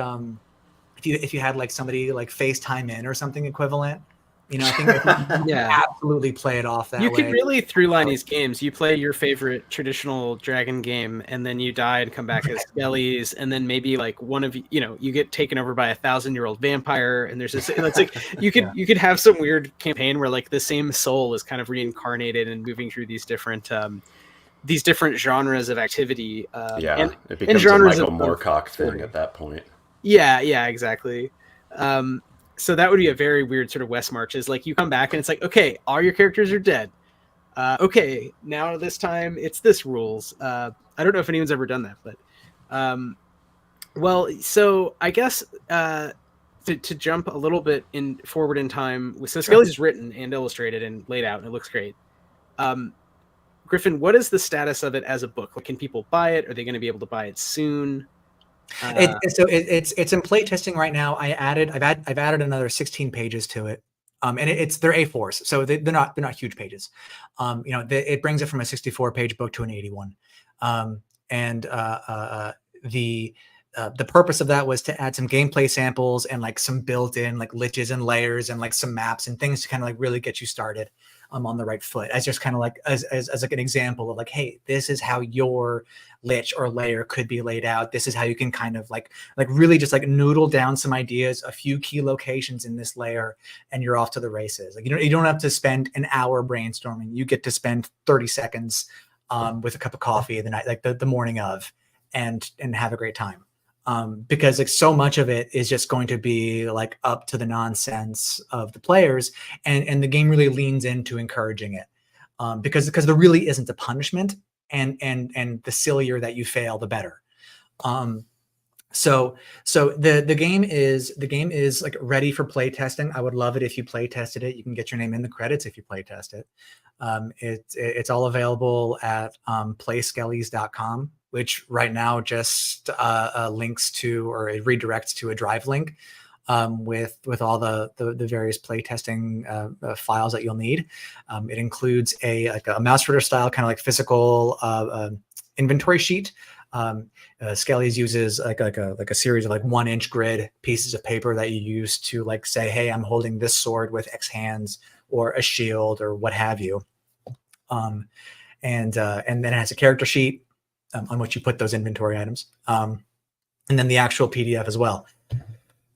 if you had like somebody like FaceTime in or something equivalent. I think you absolutely play it off that way. You could really through-line these games. You play your favorite traditional dragon game, and then you die and come back as skellies, and then maybe like one of you get taken over by a 1,000-year-old vampire, and there's this. It's like you could have some weird campaign where like the same soul is kind of reincarnated and moving through these different genres of activity. And it becomes a Michael Moorcock thing at that point. Yeah, exactly. So that would be a very weird sort of West March, is like you come back and it's like, okay, all your characters are dead. Okay, now this time it's this rules. I don't know if anyone's ever done that, but well, so I guess to jump a little bit forward in time, so Skelly's is written and illustrated and laid out, and it looks great. Griffin, what is the status of it as a book? Like, can people buy it? Are they going to be able to buy it soon? It's in play testing right now. I've added another 16 pages to it, and they're A4s, so they're not huge pages. It brings it from a 64-page book to an 81, and the purpose of that was to add some gameplay samples and like some built-in like liches and layers and like some maps and things to kind of like really get you started on the right foot, as just kind of like as like an example of like, hey, this is how your lich or layer could be laid out. This is how you can kind of like really just like noodle down some ideas, a few key locations in this layer, and you're off to the races. Like you don't have to spend an hour brainstorming. You get to spend 30 seconds with a cup of coffee the night, like the morning of, and have a great time. Because like so much of it is just going to be like up to the nonsense of the players, and the game really leans into encouraging it, because there really isn't a punishment, and the sillier that you fail, the better. So the game is like ready for play testing. I would love it if you play tested it. You can get your name in the credits if you play test it. It's all available at playskellies.com, which right now just links to, or it redirects to a drive link with all the various playtesting files that you'll need. It includes a mouse reader style kind of like physical inventory sheet. Skellies uses like a series of like 1-inch grid pieces of paper that you use to like say, hey, I'm holding this sword with X hands, or a shield, or what have you. And then it has a character sheet on which you put those inventory items, and then the actual PDF as well.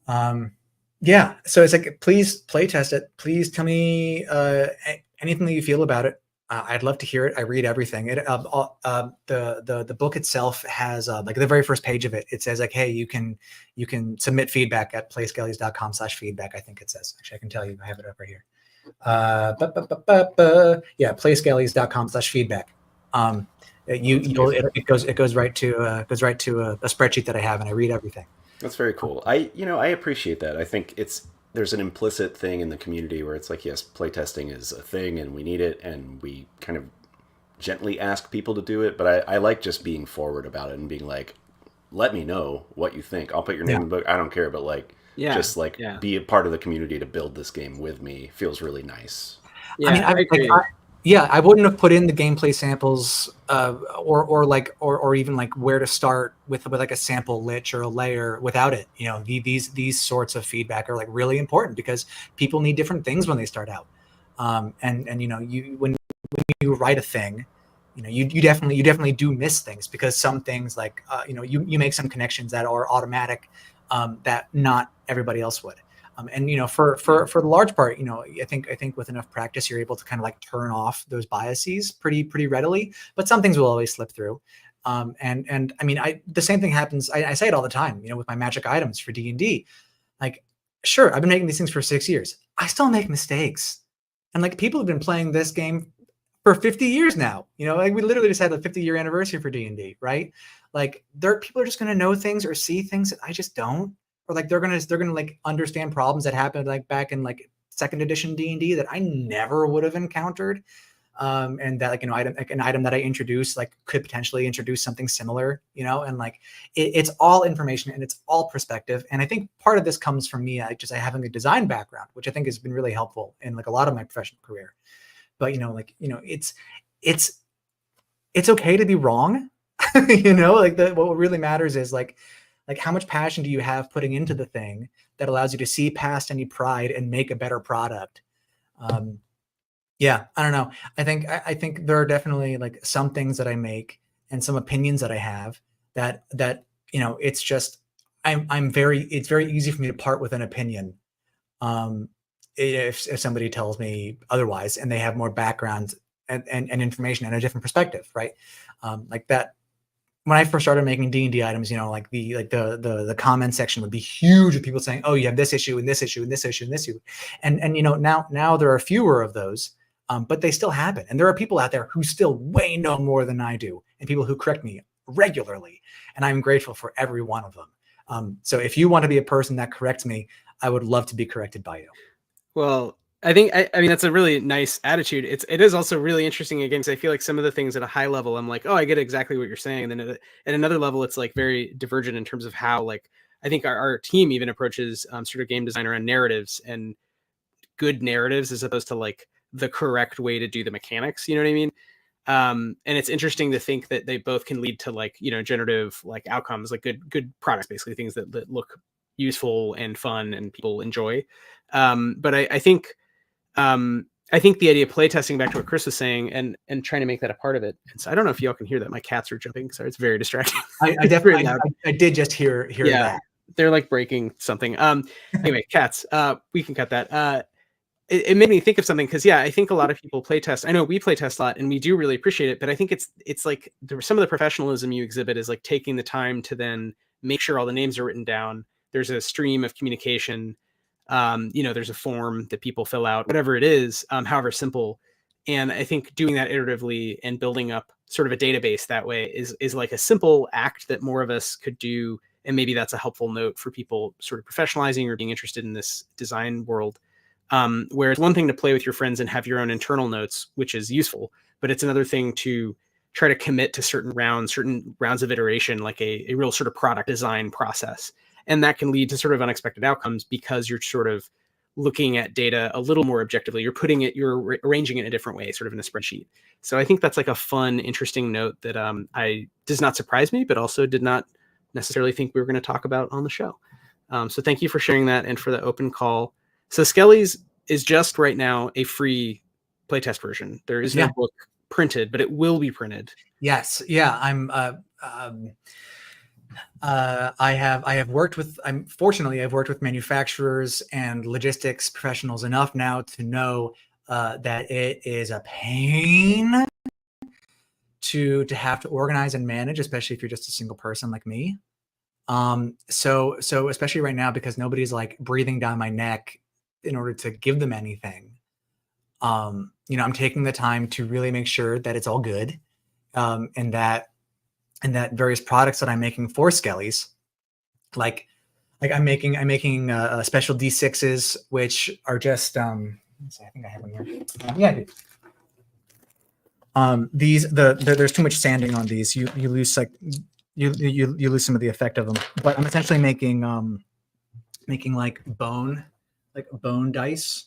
So it's like, please play test it. Please tell me anything that you feel about it. I'd love to hear it. I read everything. The book itself has like the very first page of it. It says like, hey, you can submit feedback at playskellies.com/feedback. I think it says. Actually, I can tell you. I have it up right here. Playskellies.com/feedback. It goes right to a spreadsheet that I have, and I read everything. That's very cool. I appreciate that. I think there's an implicit thing in the community where it's like, yes, playtesting is a thing and we need it, and we kind of gently ask people to do it. But I like just being forward about it and being like, let me know what you think. I'll put your name in the book. I don't care, but like, be a part of the community to build this game with me feels really nice. Yeah, I mean, yeah, I wouldn't have put in the gameplay samples, or even like where to start with like a sample lich or a layer without it. You know, these sorts of feedback are like really important because people need different things when they start out. And you know, when you write a thing, you know, you definitely do miss things because some things like you know, you make some connections that are automatic that not everybody else would. And you know, for the large part, you know, I think with enough practice, you're able to kind of like turn off those biases pretty readily. But some things will always slip through. And I mean, the same thing happens. I say it all the time. You know, with my magic items for D&D, like, sure, I've been making these things for 6 years. I still make mistakes, and like people have been playing this game for 50 years now. You know, like we literally just had the 50-year anniversary for D&D, right? Like, people are just going to know things or see things that I just don't. Or like they're gonna like understand problems that happened like back in like second edition D&D that I never would have encountered, and that like, you know, an item that I introduced like could potentially introduce something similar, you know, and like it's all information and it's all perspective. And I think part of this comes from me just having a design background, which I think has been really helpful in like a lot of my professional career. But you know, like, you know, it's okay to be wrong, you know, like what really matters is like how much passion do you have putting into the thing that allows you to see past any pride and make a better product? Yeah, I don't know. I think there are definitely like some things that I make and some opinions that I have that you know, it's just it's very easy for me to part with an opinion if somebody tells me otherwise and they have more background and information and a different perspective, right? Like that. When I first started making D&D items, you know, like the comment section would be huge with people saying, "Oh, you have this issue and this issue and this issue and this issue," and you know, now there are fewer of those, but they still happen, and there are people out there who still way know more than I do, and people who correct me regularly, and I'm grateful for every one of them. So if you want to be a person that corrects me, I would love to be corrected by you. Well, I think I mean that's a really nice attitude. It is also really interesting again because I feel like some of the things at a high level I'm like, oh, I get exactly what you're saying, and then at another level it's like very divergent in terms of how, like, I think our team even approaches sort of game design around narratives and good narratives as opposed to like the correct way to do the mechanics. You know what I mean? And it's interesting to think that they both can lead to, like, you know, generative like outcomes, like good products, basically things that look useful and fun and people enjoy. But I think the idea of playtesting, back to what Chris was saying, and trying to make that a part of it. And so I don't know if y'all can hear that. My cats are jumping. Sorry, it's very distracting. I definitely I did just hear that. They're like breaking something. Anyway, cats. We can cut that. It made me think of something because, yeah, I think a lot of people playtest. I know we playtest a lot and we do really appreciate it, but I think it's like some of the professionalism you exhibit is like taking the time to then make sure all the names are written down. There's a stream of communication. You know, there's a form that people fill out, whatever it is, however simple. And I think doing that iteratively and building up sort of a database that way is like a simple act that more of us could do. And maybe that's a helpful note for people sort of professionalizing or being interested in this design world. Where it's one thing to play with your friends and have your own internal notes, which is useful, but it's another thing to try to commit to certain rounds of iteration, like a real sort of product design process. And that can lead to sort of unexpected outcomes because you're sort of looking at data a little more objectively. You're arranging it in a different way, sort of in a spreadsheet. So I think that's like a fun, interesting note that does not surprise me, but also did not necessarily think we were going to talk about on the show. So thank you for sharing that and for the open call. So Skelly's is just right now a free playtest version. There is no book printed, but it will be printed. Yes. Yeah. I've worked with manufacturers and logistics professionals enough now to know that it is a pain to have to organize and manage, especially if you're just a single person like me. So especially right now, because nobody's like breathing down my neck in order to give them anything. You know, I'm taking the time to really make sure that it's all good, and that various products that I'm making for Skellies, like I'm making special D6s, which are just let's see, I think I have one here. Yeah, I do. There's too much sanding on these. You lose like you lose some of the effect of them. But I'm essentially making like bone dice.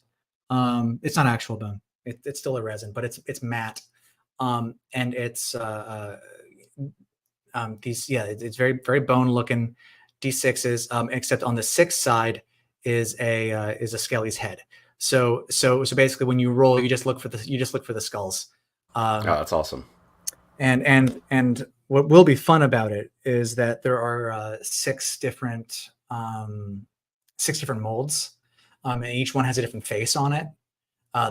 It's not actual bone. It's still a resin, but it's matte, and it's it's very very bone looking D6s, except on the 6 side is a Skelly's head. So basically, when you roll, you just look for the skulls. Oh, that's awesome. And what will be fun about it is that there are 6 different molds, and each one has a different face on it.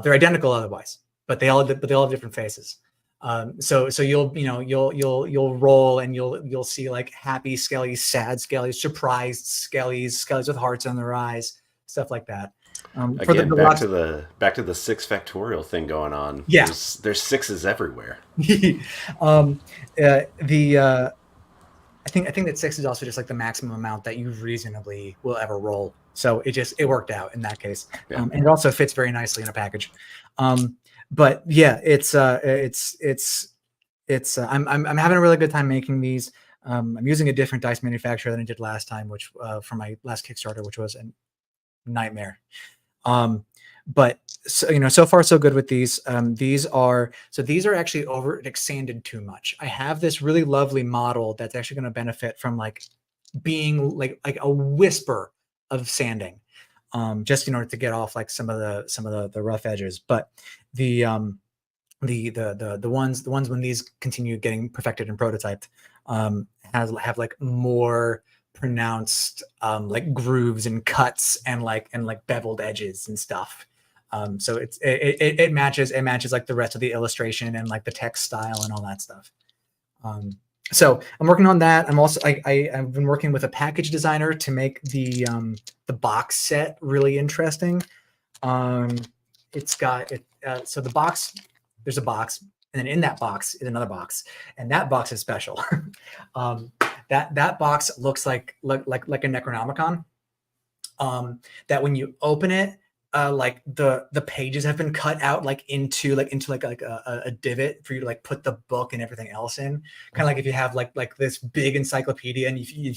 They're identical otherwise, but they all have different faces. So you'll roll and you'll see like happy Skellies, sad Skellies, surprised Skellies with hearts on their eyes, stuff like that. Again, back to the 6 factorial thing going on. Yeah, there's 6s everywhere. I think that 6 is also just like the maximum amount that you reasonably will ever roll. So it worked out in that case, and it also fits very nicely in a package. But yeah, it's I'm having a really good time making these. I'm using a different dice manufacturer than I did last time, which for my last Kickstarter, which was a nightmare. But so far so good with these. These are actually overextended too much. I have this really lovely model that's actually going to benefit from like being like a whisper of sanding, just in order to get off like some of the rough edges. But the ones when these continue getting perfected and prototyped, have like more pronounced like grooves and cuts and like beveled edges and stuff. So it matches like the rest of the illustration and like the text style and all that stuff. So I'm working on that. I'm also I've been working with a package designer to make the box set really interesting. It's got it. So the box, there's a box, and then in that box is another box, and that box is special. That box looks like a Necronomicon. That when you open it, like the pages have been cut out like into a divot for you to like put the book and everything else in. Kind of like if you have like this big encyclopedia and if you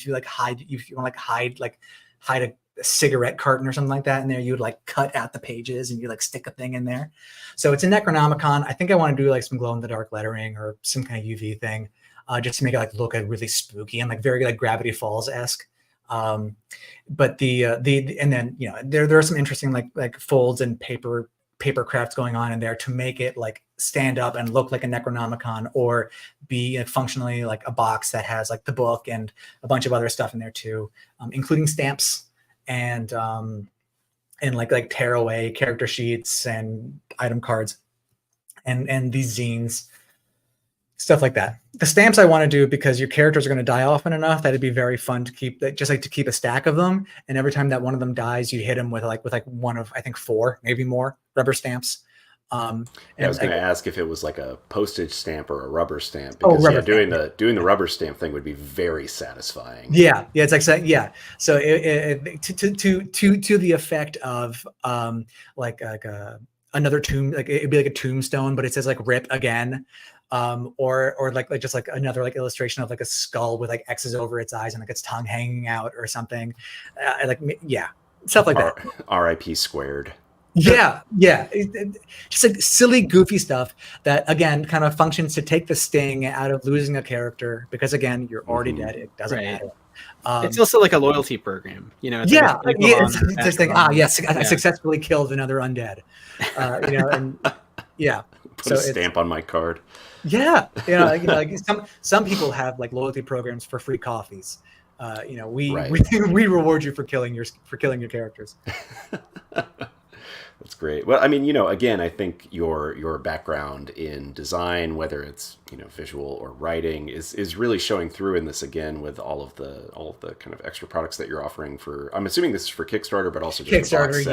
want to hide a cigarette carton or something like that in there, you would like cut out the pages and you like stick a thing in there. So it's a Necronomicon. I think I want to do like some glow in the dark lettering or some kind of UV thing, just to make it like look like really spooky and like very like Gravity Falls-esque. But and then there are some interesting like folds and paper crafts going on in there to make it like stand up and look like a Necronomicon, or be functionally like a box that has like the book and a bunch of other stuff in there too, including stamps and like tearaway character sheets and item cards and these zines, stuff like that. The stamps I want to do because your characters are going to die often enough that it'd be very fun to keep, just like to keep a stack of them. And every time that one of them dies, you hit them with one of, I think 4, maybe more rubber stamps. I was going to ask if it was like a postage stamp or a rubber stamp, because doing the rubber stamp thing would be very satisfying. Yeah, it's like so to the effect of another tomb, like it'd be like a tombstone, but it says like "rip again," or like just like another like illustration of like a skull with like X's over its eyes and like its tongue hanging out or something, stuff like that. R.I.P. squared. Yeah. Just like silly, goofy stuff that again kind of functions to take the sting out of losing a character, because again, you're already dead. It doesn't matter. It's also like a loyalty program, It's just like I successfully killed another undead, and put a stamp on my card. Yeah, like some people have like loyalty programs for free coffees. We reward you for killing your characters. That's great. Well, I mean, again, I think your background in design, whether it's visual or writing, is really showing through in this again with all of the kind of extra products that you're offering for. I'm assuming this is for Kickstarter, but also just Kickstarter.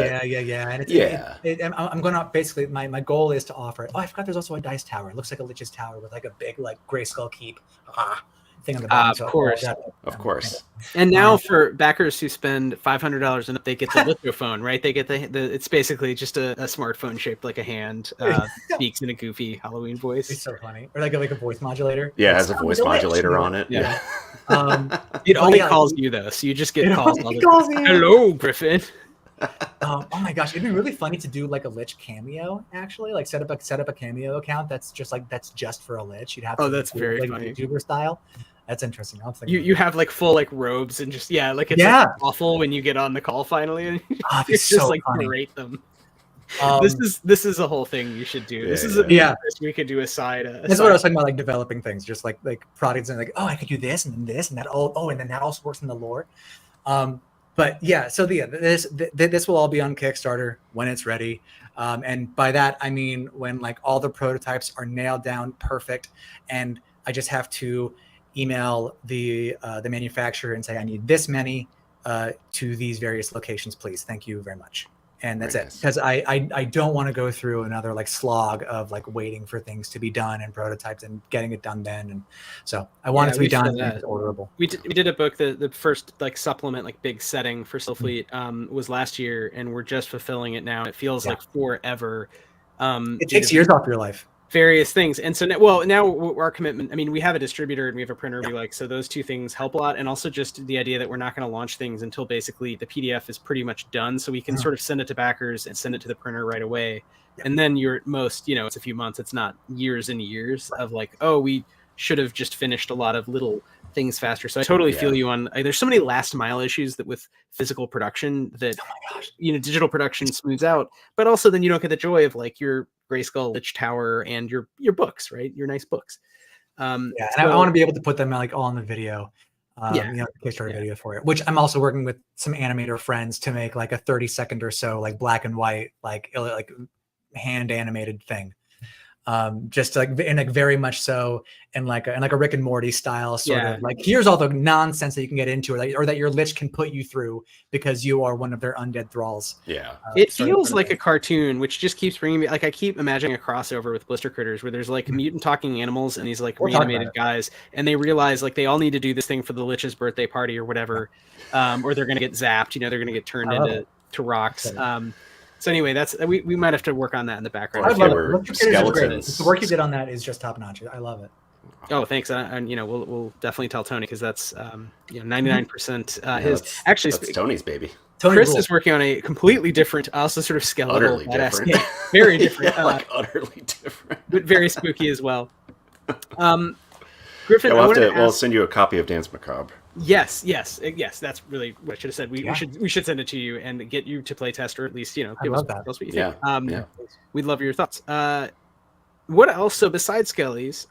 And I'm going to basically my goal is to offer it. Oh, I forgot there's also a dice tower. It looks like a Lich's Tower with like a big like Grayskull keep. Thing on the bottom. Of course. And now for backers who spend $500 and they get the lithophone, right? They get the it's basically just a smartphone shaped like a hand, speaks in a goofy Halloween voice. It's so funny. Or like a voice modulator. Yeah, it has a voice modulator on it. Yeah. It only calls you though, so you just get calls. Calls you. Hello, Griffin. Oh my gosh, it'd be really funny to do like a Lich cameo, actually. Like set up a cameo account that's just for a Lich. You'd have to that's very like funny. YouTuber style. That's interesting. I'll think You have like full like robes and just like it's Yeah. like awful when you get on the call finally and Oh, you it's just so like funny. berate them. This is a whole thing you should do. This is we could do a side. That's what I was talking about, like developing things, just like products and like, oh, I could do this and then this and that. And then that also works in the lore. But yeah, so this will all be on Kickstarter when it's ready. And by that I mean when like all the prototypes are nailed down perfect, and I just have to email the manufacturer and say I need this many to these various locations, please. Thank you very much. And that's it, because I don't want to go through another like slog of like waiting for things to be done and prototypes and getting it done then. And so I want it to be done and it's orderable. We did a book, the first like supplement, like big setting for Stillfleet was last year, and we're just fulfilling it now. It feels like forever. It takes years off your life. Various things. And so now our commitment, I mean, we have a distributor and we have a printer we like, so those two things help a lot. And also just the idea that we're not going to launch things until basically the PDF is pretty much done, so we can sort of send it to backers and send it to the printer right away. And then you're at most, it's a few months. It's not years and years of like, oh, we should have just finished a lot of little things faster. So I totally feel you on, there's so many last mile issues that with physical production that, digital production smooths out, but also then you don't get the joy of like your Grayskull Lich Tower and your books, right? Your nice books. And I want to be able to put them like all on the video, Kickstarter video for it, which I'm also working with some animator friends to make like a 30-second or so, like black and white, like hand animated thing. Just like in like very much so in like a Rick and Morty style sort of like, here's all the nonsense that you can get into, or that your Lich can put you through because you are one of their undead thralls. It feels like a cartoon, which just keeps bringing me, like I keep imagining a crossover with Blister Critters where there's like mutant talking animals and these like reanimated guys, and they realize like they all need to do this thing for the Lich's birthday party or whatever, or they're gonna get zapped, they're gonna get turned into rocks. So anyway, that's we might have to work on that in the background. I love it. Skeletons. The work you did on that is just top notch. I love it. Oh, thanks. And we'll definitely tell Tony, because that's 99% his. Actually, that's Tony's baby. Chris is working on a completely different, also sort of skeletal, utterly different. Very different, utterly different, but very spooky as well. Griffin, we'll send you a copy of Danse Macabre. Yes. That's really what I should have said. We should send it to you and get you to play test, or at least give us what you think. We'd love your thoughts. What else? So besides Skellies,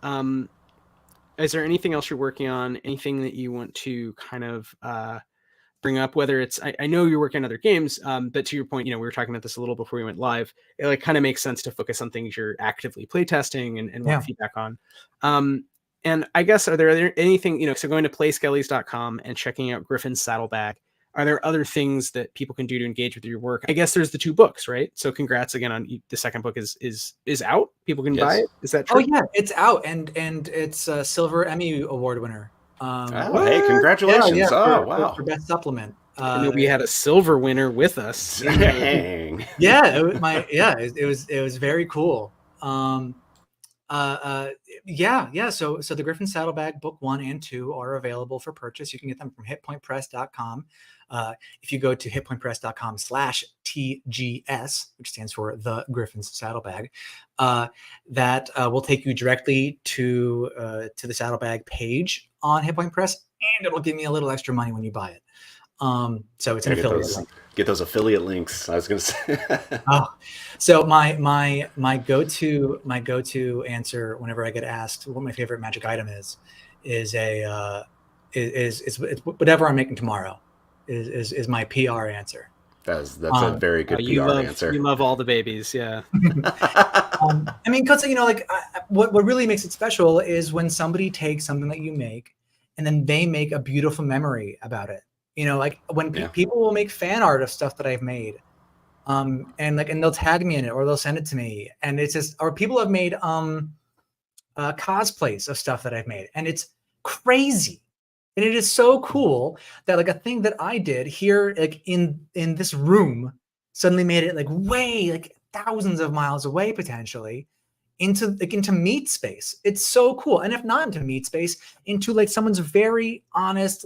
is there anything else you're working on? Anything that you want to kind of bring up? Whether it's, I know you're working on other games, but to your point, we were talking about this a little before we went live. It like kind of makes sense to focus on things you're actively playtesting and want feedback on. And I guess, are there anything, so going to playskellies.com and checking out Griffin's Saddlebag, are there other things that people can do to engage with your work? I guess there's the 2 books, right? So congrats again on the second book is out. People can buy it. Is that true? Oh yeah, it's out, and it's a Silver Emmy Award winner. Hey, congratulations! Wow, for best supplement. And we had a silver winner with us. Dang. It was very cool. So the Griffin Saddlebag book 1 and 2 are available for purchase. You can get them from hitpointpress.com. If you go to hitpointpress.com/TGS, which stands for the Griffin's Saddlebag, that will take you directly to the Saddlebag page on Hit Point Press, and it'll give me a little extra money when you buy it. So it's an affiliate link. Get those affiliate links. I was going to say. So my go-to answer whenever I get asked what my favorite magic item is whatever I'm making tomorrow is my PR answer. That's a very good PR answer. You love all the babies, yeah. Because what really makes it special is when somebody takes something that you make and then they make a beautiful memory about it. When people will make fan art of stuff that I've made, and they'll tag me in it or they'll send it to me, and it's just, or people have made cosplays of stuff that I've made, and it's crazy, and it is so cool that a thing that I did here in this room suddenly made it way thousands of miles away potentially into meat space. It's so cool. And if not into meat space, into someone's very honest,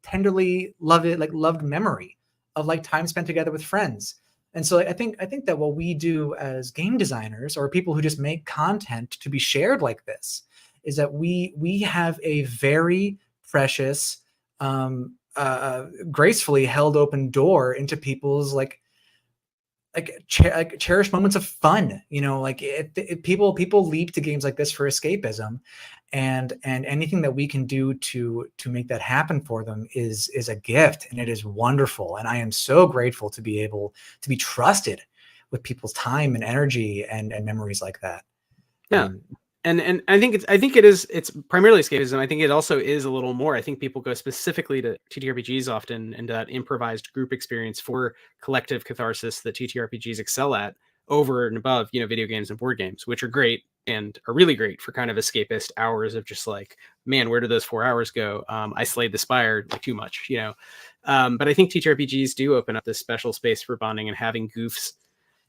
tenderly loved memory of time spent together with friends. And so I think that what we do as game designers or people who just make content to be shared like this is that we have a very precious, gracefully held open door into people's like cherished moments of fun. You know, like people leap to games like this for escapism, and anything that we can do to make that happen for them is a gift, and it is wonderful. And I am so grateful to be able to be trusted with people's time and energy and memories like that. Yeah. And I think it's primarily escapism. I think it also is a little more. I think people go specifically to TTRPGs often and that improvised group experience for collective catharsis that TTRPGs excel at over and above, you know, video games and board games, which are great and are really great for kind of escapist hours of just like, man, where did those 4 hours go? I slayed the spire like too much, you know. But I think TTRPGs do open up this special space for bonding and having goofs,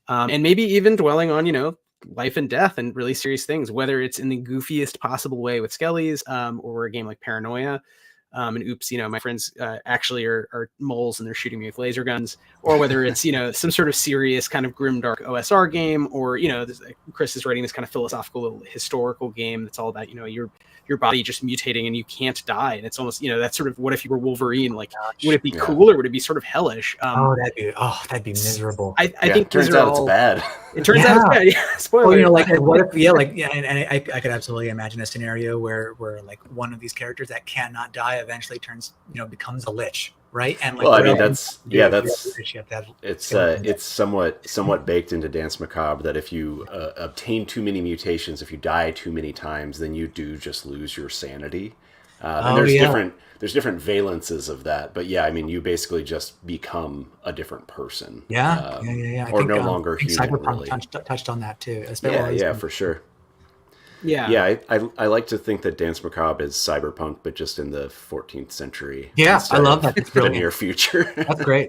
and maybe even dwelling on, you know, life and death and really serious things, whether it's in the goofiest possible way with Skellies, or a game like Paranoia. And oops, you know, my friends actually are moles and they're shooting me with laser guns, or whether it's, you know, some sort of serious kind of grimdark OSR game, or, you know, Chris is writing this kind of philosophical little historical game that's all about, you know, your body just mutating and you can't die. And it's almost, you know, that's sort of what if you were Wolverine? Like, would it be cool or would it be sort of hellish? That'd be miserable. I think turns out it's bad. It turns out it's bad. Yeah, spoiler. Well, you know, like what if? Yeah, like yeah, and I could absolutely imagine a scenario where like one of these characters that cannot die eventually turns, you know, becomes a lich, right? And like, well, I mean, it's somewhat baked into Danse Macabre that if you obtain too many mutations, if you die too many times, then you do just lose your sanity. And there's different valences of that, but yeah, I mean, you basically just become a different person. Yeah. Or no longer human. Cyberpunk really touched on that too. Yeah, for sure. Yeah. I like to think that Danse Macabre is Cyberpunk, but just in the 14th century. Yeah, I love that. It's the near future. That's great.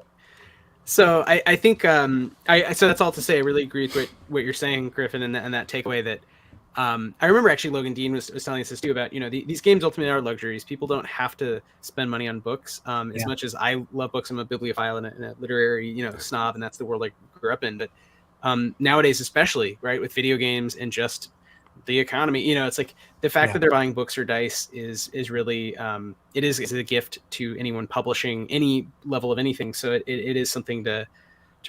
So I think so that's all to say. I really agree with what you're saying, Griffin, and that takeaway that. I remember actually Logan Dean was telling us this too about, you know, these games ultimately are luxuries. People don't have to spend money on books. As much as I love books, I'm a bibliophile and a literary, you know, snob, and that's the world I grew up in. But nowadays, especially, right, with video games and just the economy, you know, it's like the fact that they're buying books or dice is really it is a gift to anyone publishing any level of anything. So it is something to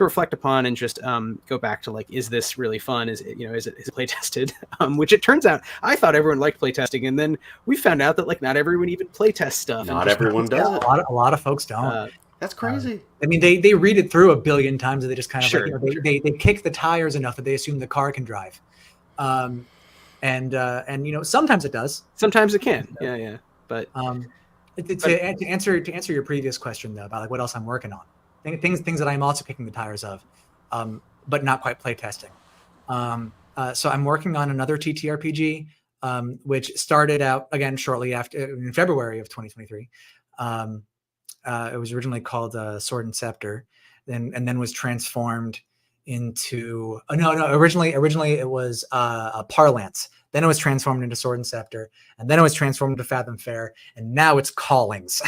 reflect upon and just go back to, like, is this really fun? Is it, you know, is it play tested? Which it turns out I thought everyone liked play testing, and then we found out that like not everyone even play test stuff. Not everyone does it. A lot of folks don't. That's crazy. I mean, they read it through a billion times and they just kind of they kick the tires enough that they assume the car can drive. And you know, sometimes it does. Sometimes it can. Yeah. But to answer your previous question though about like what else I'm working on. Things that I'm also kicking the tires of, but not quite play testing. So I'm working on another TTRPG, which started out again shortly after in February of 2023. It was originally called Sword and Scepter, and then was transformed into originally it was Parlance. Then it was transformed into Sword and Scepter, and then it was transformed into Fathom Fair, and now it's Callings.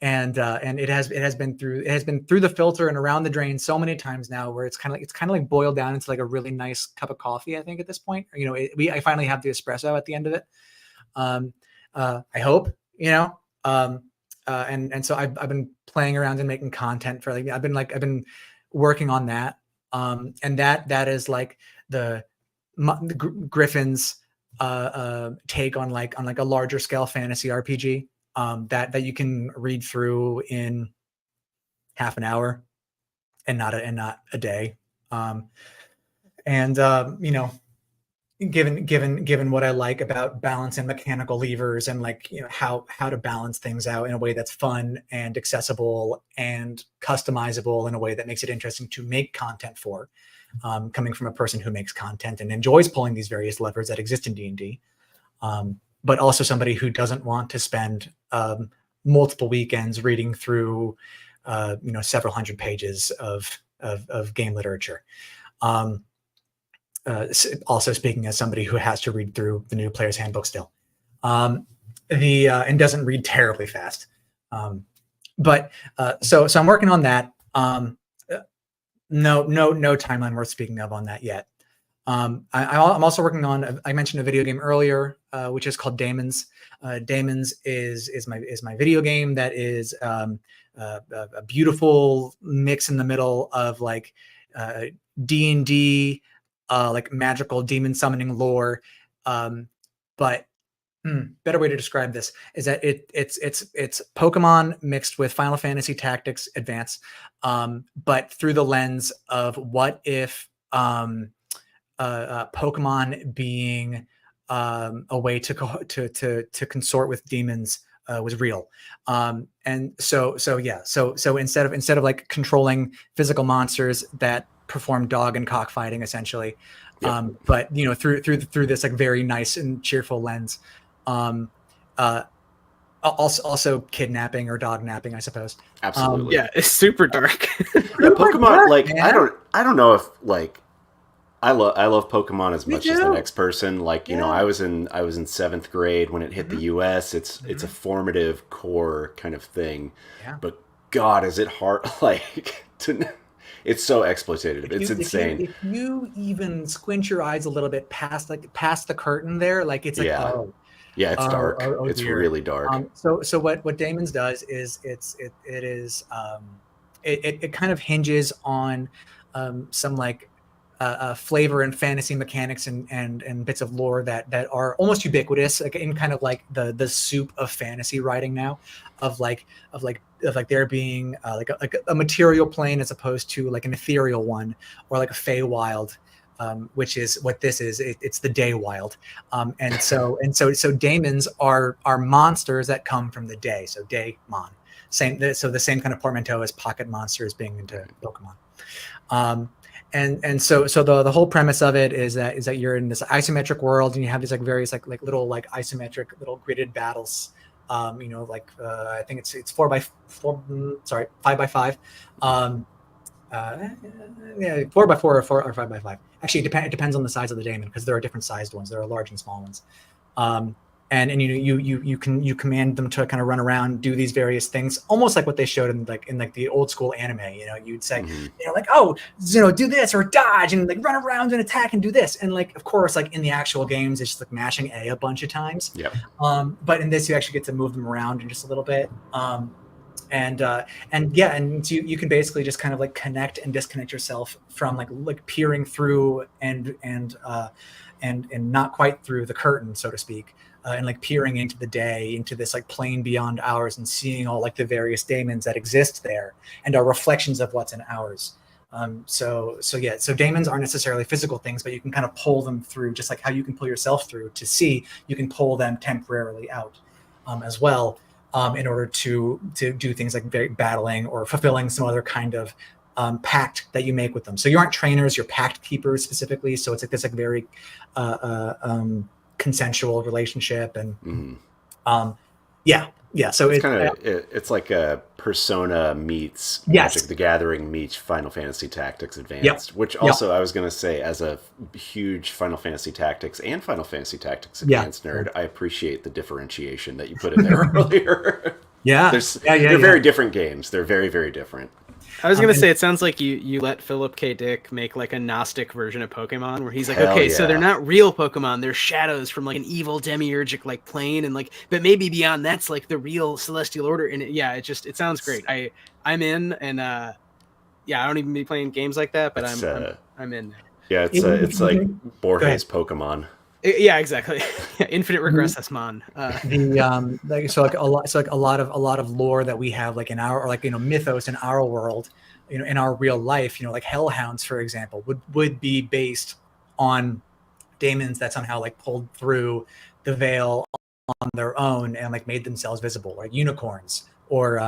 And it has been through the filter and around the drain so many times now, where it's kind of like boiled down into like a really nice cup of coffee. I think at this point, you know, I finally have the espresso at the end of it. I hope, you know, and so I've been playing around and making content for like I've been working on that, and that is like the Griffin's take on a larger scale fantasy RPG. That you can read through in half an hour and not a day. You know, given what I like about balance and mechanical levers and like, you know, how to balance things out in a way that's fun and accessible and customizable in a way that makes it interesting to make content for, coming from a person who makes content and enjoys pulling these various levers that exist in D&D. But also somebody who doesn't want to spend multiple weekends reading through, you know, several hundred pages of game literature. Also speaking as somebody who has to read through the new Player's Handbook still, and doesn't read terribly fast. So I'm working on that. No timeline worth speaking of on that yet. I'm also working on. I mentioned a video game earlier, which is called Daemons. Daemons is my video game that is a beautiful mix in the middle of like D&D, like magical demon summoning lore, but. Better way to describe this is that it's Pokemon mixed with Final Fantasy Tactics Advance, but through the lens of what if Pokemon being a way to consort with demons was real, and so instead of like controlling physical monsters that perform dog and cockfighting essentially, but through this like very nice and cheerful lens. Also kidnapping or dog napping, I suppose. Absolutely. Yeah, it's super dark. Pokemon, like, I don't know if like I love Pokemon as much as the next person. Like, I was in 7th grade when it hit the US. It's a formative core kind of thing. Yeah. But God, is it hard like it's so exploitative. It's insane. If you even squint your eyes a little bit past the curtain there, like it's like yeah, it's dark. It's dear. Really dark. So what Daemons does is it kind of hinges on some like flavor and fantasy mechanics and bits of lore that are almost ubiquitous, like in kind of like the soup of fantasy writing now, of there being like a material plane as opposed to like an ethereal one, or like a Feywild. Which is what this is. It's the Daywild, and so daemons are monsters that come from the day. So Daemon, so the same kind of portmanteau as pocket monsters being into Pokemon. And so the whole premise of it is that you're in this isometric world and you have these like various like little like isometric little gridded battles. I think it's 5x5. 4x4 or 5x5. Actually, it depends on the size of the daemon, because there are different sized ones. There are large and small ones. And you command them to kind of run around, do these various things, almost like what they showed in the old school anime. You'd say, do this or dodge and like run around and attack and do this. And like, of course, like in the actual games, it's just like mashing A bunch of times. Yep. But in this, you actually get to move them around in just a little bit. And so you can basically just kind of like connect and disconnect yourself from like peering through and not quite through the curtain, so to speak, and like peering into the day, into this like plane beyond ours, and seeing all like the various daemons that exist there and are reflections of what's in ours. So daemons aren't necessarily physical things, but you can kind of pull them through, just like how you can pull yourself through to see. You can pull them temporarily out as well. In order to do things like battling or fulfilling some other kind of pact that you make with them. So you aren't trainers, you're pact keepers specifically. So it's like this like very consensual relationship, and So it's like a Persona meets Magic the Gathering meets Final Fantasy Tactics Advanced, which also I was going to say, as a huge Final Fantasy Tactics and Final Fantasy Tactics Advanced nerd, I appreciate the differentiation that you put in there earlier. They're very different games. They're very, very different. I was going to say, it sounds like you let Philip K. Dick make like a Gnostic version of Pokemon, where he's like, so they're not real Pokemon, they're shadows from like an evil demiurgic like plane, and like, but maybe beyond that's like the real celestial order. And it sounds great. I'm in, and I don't even be playing games like that, but I'm in. Yeah, it's like Borges Pokemon. Yeah, exactly. Infinite regress mon. A lot of lore that we have like in our mythos in our world, in our real life, like hellhounds, for example, would be based on daemons that somehow like pulled through the veil on their own and like made themselves visible, like unicorns or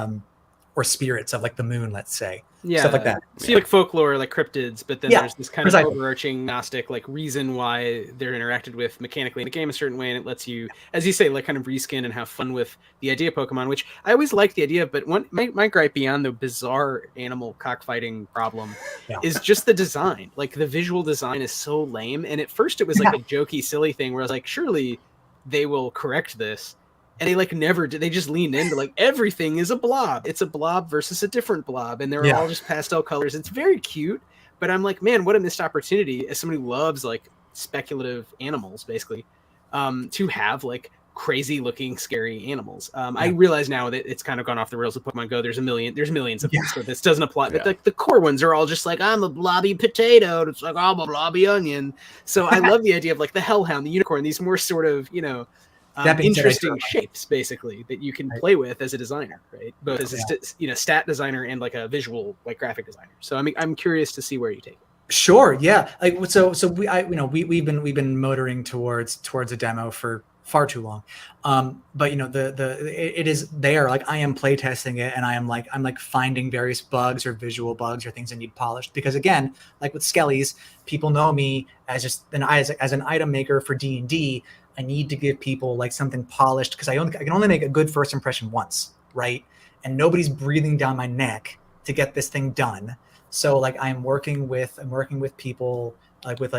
spirits of like the moon, let's say. Stuff like that. See, like folklore, like cryptids, but then there's this kind of overarching Gnostic like reason why they're interacted with mechanically in the game a certain way, and it lets you, as you say, like kind of reskin and have fun with the idea of Pokemon, which I always liked the idea of. But my gripe beyond the bizarre animal cockfighting problem is just the design. Like the visual design is so lame, and at first it was like a jokey, silly thing where I was like, surely they will correct this. And they like never did. They just leaned into like everything is a blob. It's a blob versus a different blob, and they're all just pastel colors. It's very cute, but I'm like, man, what a missed opportunity as somebody who loves like speculative animals, basically, to have like crazy looking, scary animals. I realize now that it's kind of gone off the rails with Pokemon Go. There's millions of them, so this doesn't apply. But like the core ones are all just like, I'm a blobby potato. It's like, I'm a blobby onion. So I love the idea of like the hellhound, the unicorn, these more sort of, interesting shapes, basically, that you can play with as a designer, right? Both as a stat designer and like a visual, like graphic designer. So I'm curious to see where you take it. Sure, yeah. Like so we've been motoring towards a demo for far too long, but it is there. Like I am playtesting it, and I'm finding various bugs or visual bugs or things that need polished. Because again, like with Skellies, people know me as just as an item maker for D&D. I need to give people like something polished because I can only make a good first impression once, right? And nobody's breathing down my neck to get this thing done. So like I'm working with people like with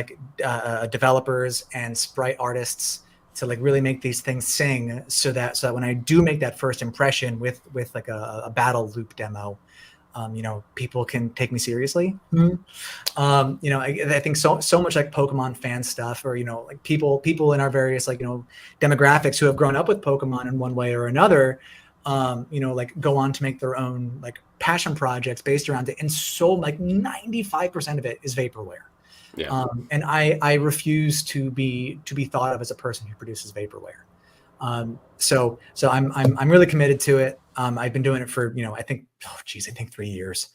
developers and sprite artists to like really make these things sing so that when I do make that first impression with like a battle loop demo, people can take me seriously. I think so much like Pokemon fan stuff, or like people in our various demographics who have grown up with Pokemon in one way or another, like go on to make their own like passion projects based around it, and so like 95% of it is vaporware. Yeah. And I refuse to be thought of as a person who produces vaporware. So I'm really committed to it. I've been doing it for, I think 3 years.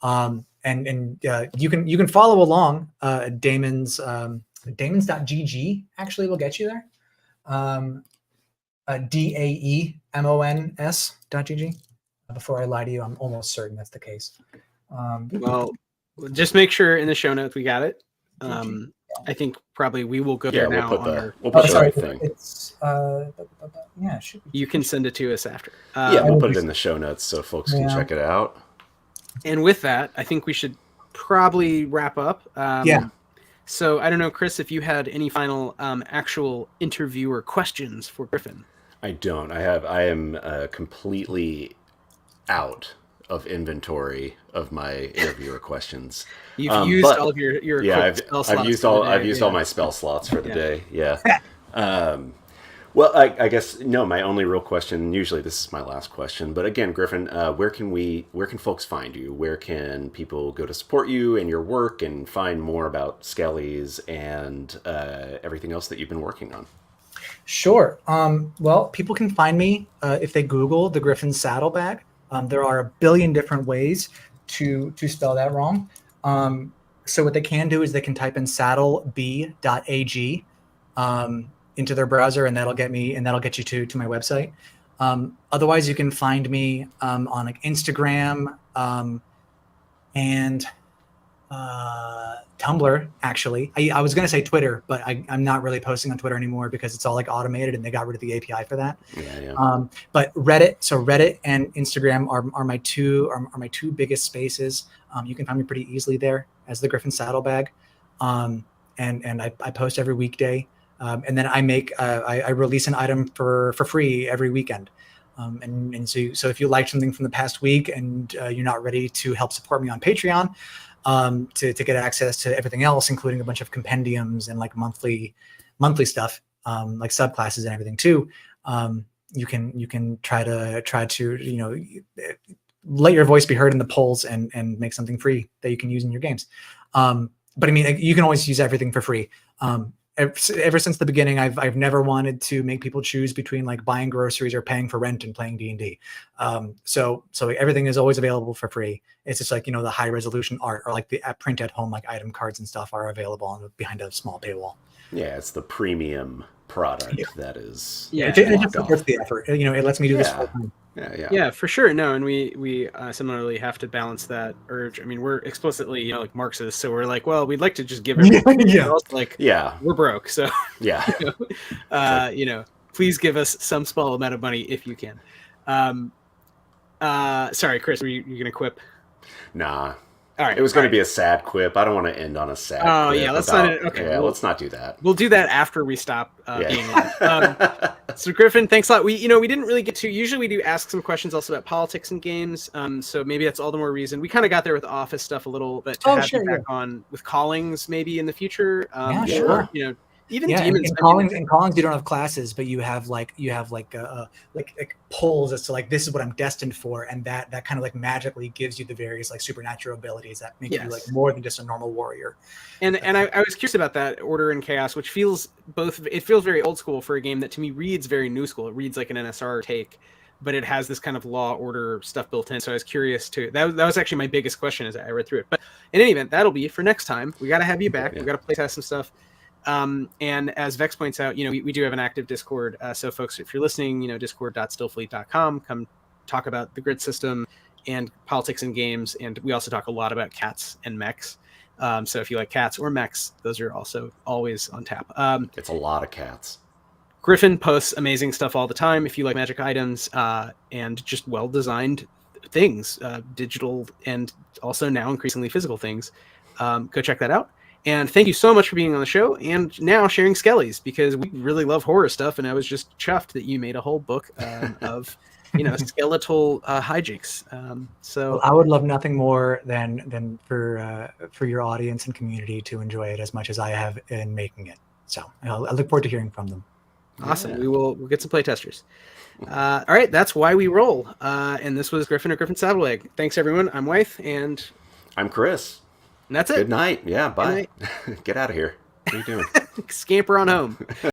And you can follow along. Damons.gg actually will get you there. DAEMONS.gg. Before I lie to you, I'm almost certain that's the case. Well, just make sure in the show notes we got it. I think probably we will go there now. We'll put the right thing. It's it should be. You can send it to us after. We'll put it in the show notes so folks can check it out. And with that, I think we should probably wrap up. So I don't know, Chris, if you had any final actual interviewer questions for Griffin. I don't. I am completely out of inventory of my interviewer questions. You've used all of your spell slots. I've used all my spell slots for the day. Yeah. Well, I guess my only real question. Usually, this is my last question. But again, Griffin, where can folks find you? Where can people go to support you and your work and find more about Skellies and everything else that you've been working on? Sure. Well, people can find me if they Google the Griffin Saddlebag. There are a billion different ways to spell that wrong. So what they can do is they can type in saddleb.ag into their browser, and that'll get you to my website. Otherwise, you can find me on like Instagram and Tumblr. Actually, I was going to say Twitter, but I'm not really posting on Twitter anymore because it's all like automated and they got rid of the API for that. But Reddit and Instagram are my two biggest spaces. You can find me pretty easily there as the Griffin Saddlebag, and I post every weekday, and then I release an item for free every weekend. And so if you liked something from the past week and you're not ready to help support me on Patreon, to get access to everything else, including a bunch of compendiums and like monthly stuff, like subclasses and everything too. You can try to let your voice be heard in the polls and make something free that you can use in your games. But I mean, you can always use everything for free. Ever since the beginning, I've never wanted to make people choose between like buying groceries or paying for rent and playing D&D. So everything is always available for free. It's just like, the high resolution art or like the print at home, like item cards and stuff are available behind a small paywall. Yeah, it's the premium product that is. Yeah, it just supports the effort. It lets me do this full time. Yeah, for sure. No, and we similarly have to balance that urge. I mean, we're explicitly like Marxists, so we're like, well, we'd like to just give everything else. Like, we're broke, so please give us some small amount of money if you can. Sorry, Chris, were you gonna quip? Nah. All right. It was going to be a sad quip. I don't want to end on a sad quip. Yeah, let's not. Okay, let's not do that. We'll do that after we stop being live. So Griffin, thanks a lot. We didn't really get to. Usually we do ask some questions also about politics and games. So maybe that's all the more reason. We kind of got there with office stuff a little, but to have you back on with callings maybe in the future. Sure. Even yeah, demons. In callings you don't have classes, but you have like pulls as to like this is what I'm destined for, and that kind of like magically gives you the various like supernatural abilities that make you like more than just a normal warrior. And I was curious about that order and chaos, which feels very old school for a game that to me reads very new school. It reads like an NSR take, but it has this kind of law order stuff built in. So I was curious too. That was actually my biggest question as I read through it. But in any event, that'll be for next time. We got to have you back. We got to play test some stuff. And as Vex points out, we do have an active Discord. So folks, if you're listening, discord.stillfleet.com, come talk about the grid system and politics and games. And we also talk a lot about cats and mechs. So if you like cats or mechs, those are also always on tap. It's a lot of cats. Griffin posts amazing stuff all the time. If you like magic items, and just well-designed things, digital and also now increasingly physical things, go check that out. And thank you so much for being on the show and now sharing Skellies, because we really love horror stuff. And I was just chuffed that you made a whole book of, skeletal hijinks. So I would love nothing more than for your audience and community to enjoy it as much as I have in making it. So I look forward to hearing from them. Awesome. Yeah. We'll get some playtesters. All right. That's why we roll. And this was Griffin or Griffin Saddlebag. Thanks, everyone. I'm Wythe. And I'm Chris. And that's it. Good night. Yeah, bye. Get out of here. What are you doing? Scamper on home.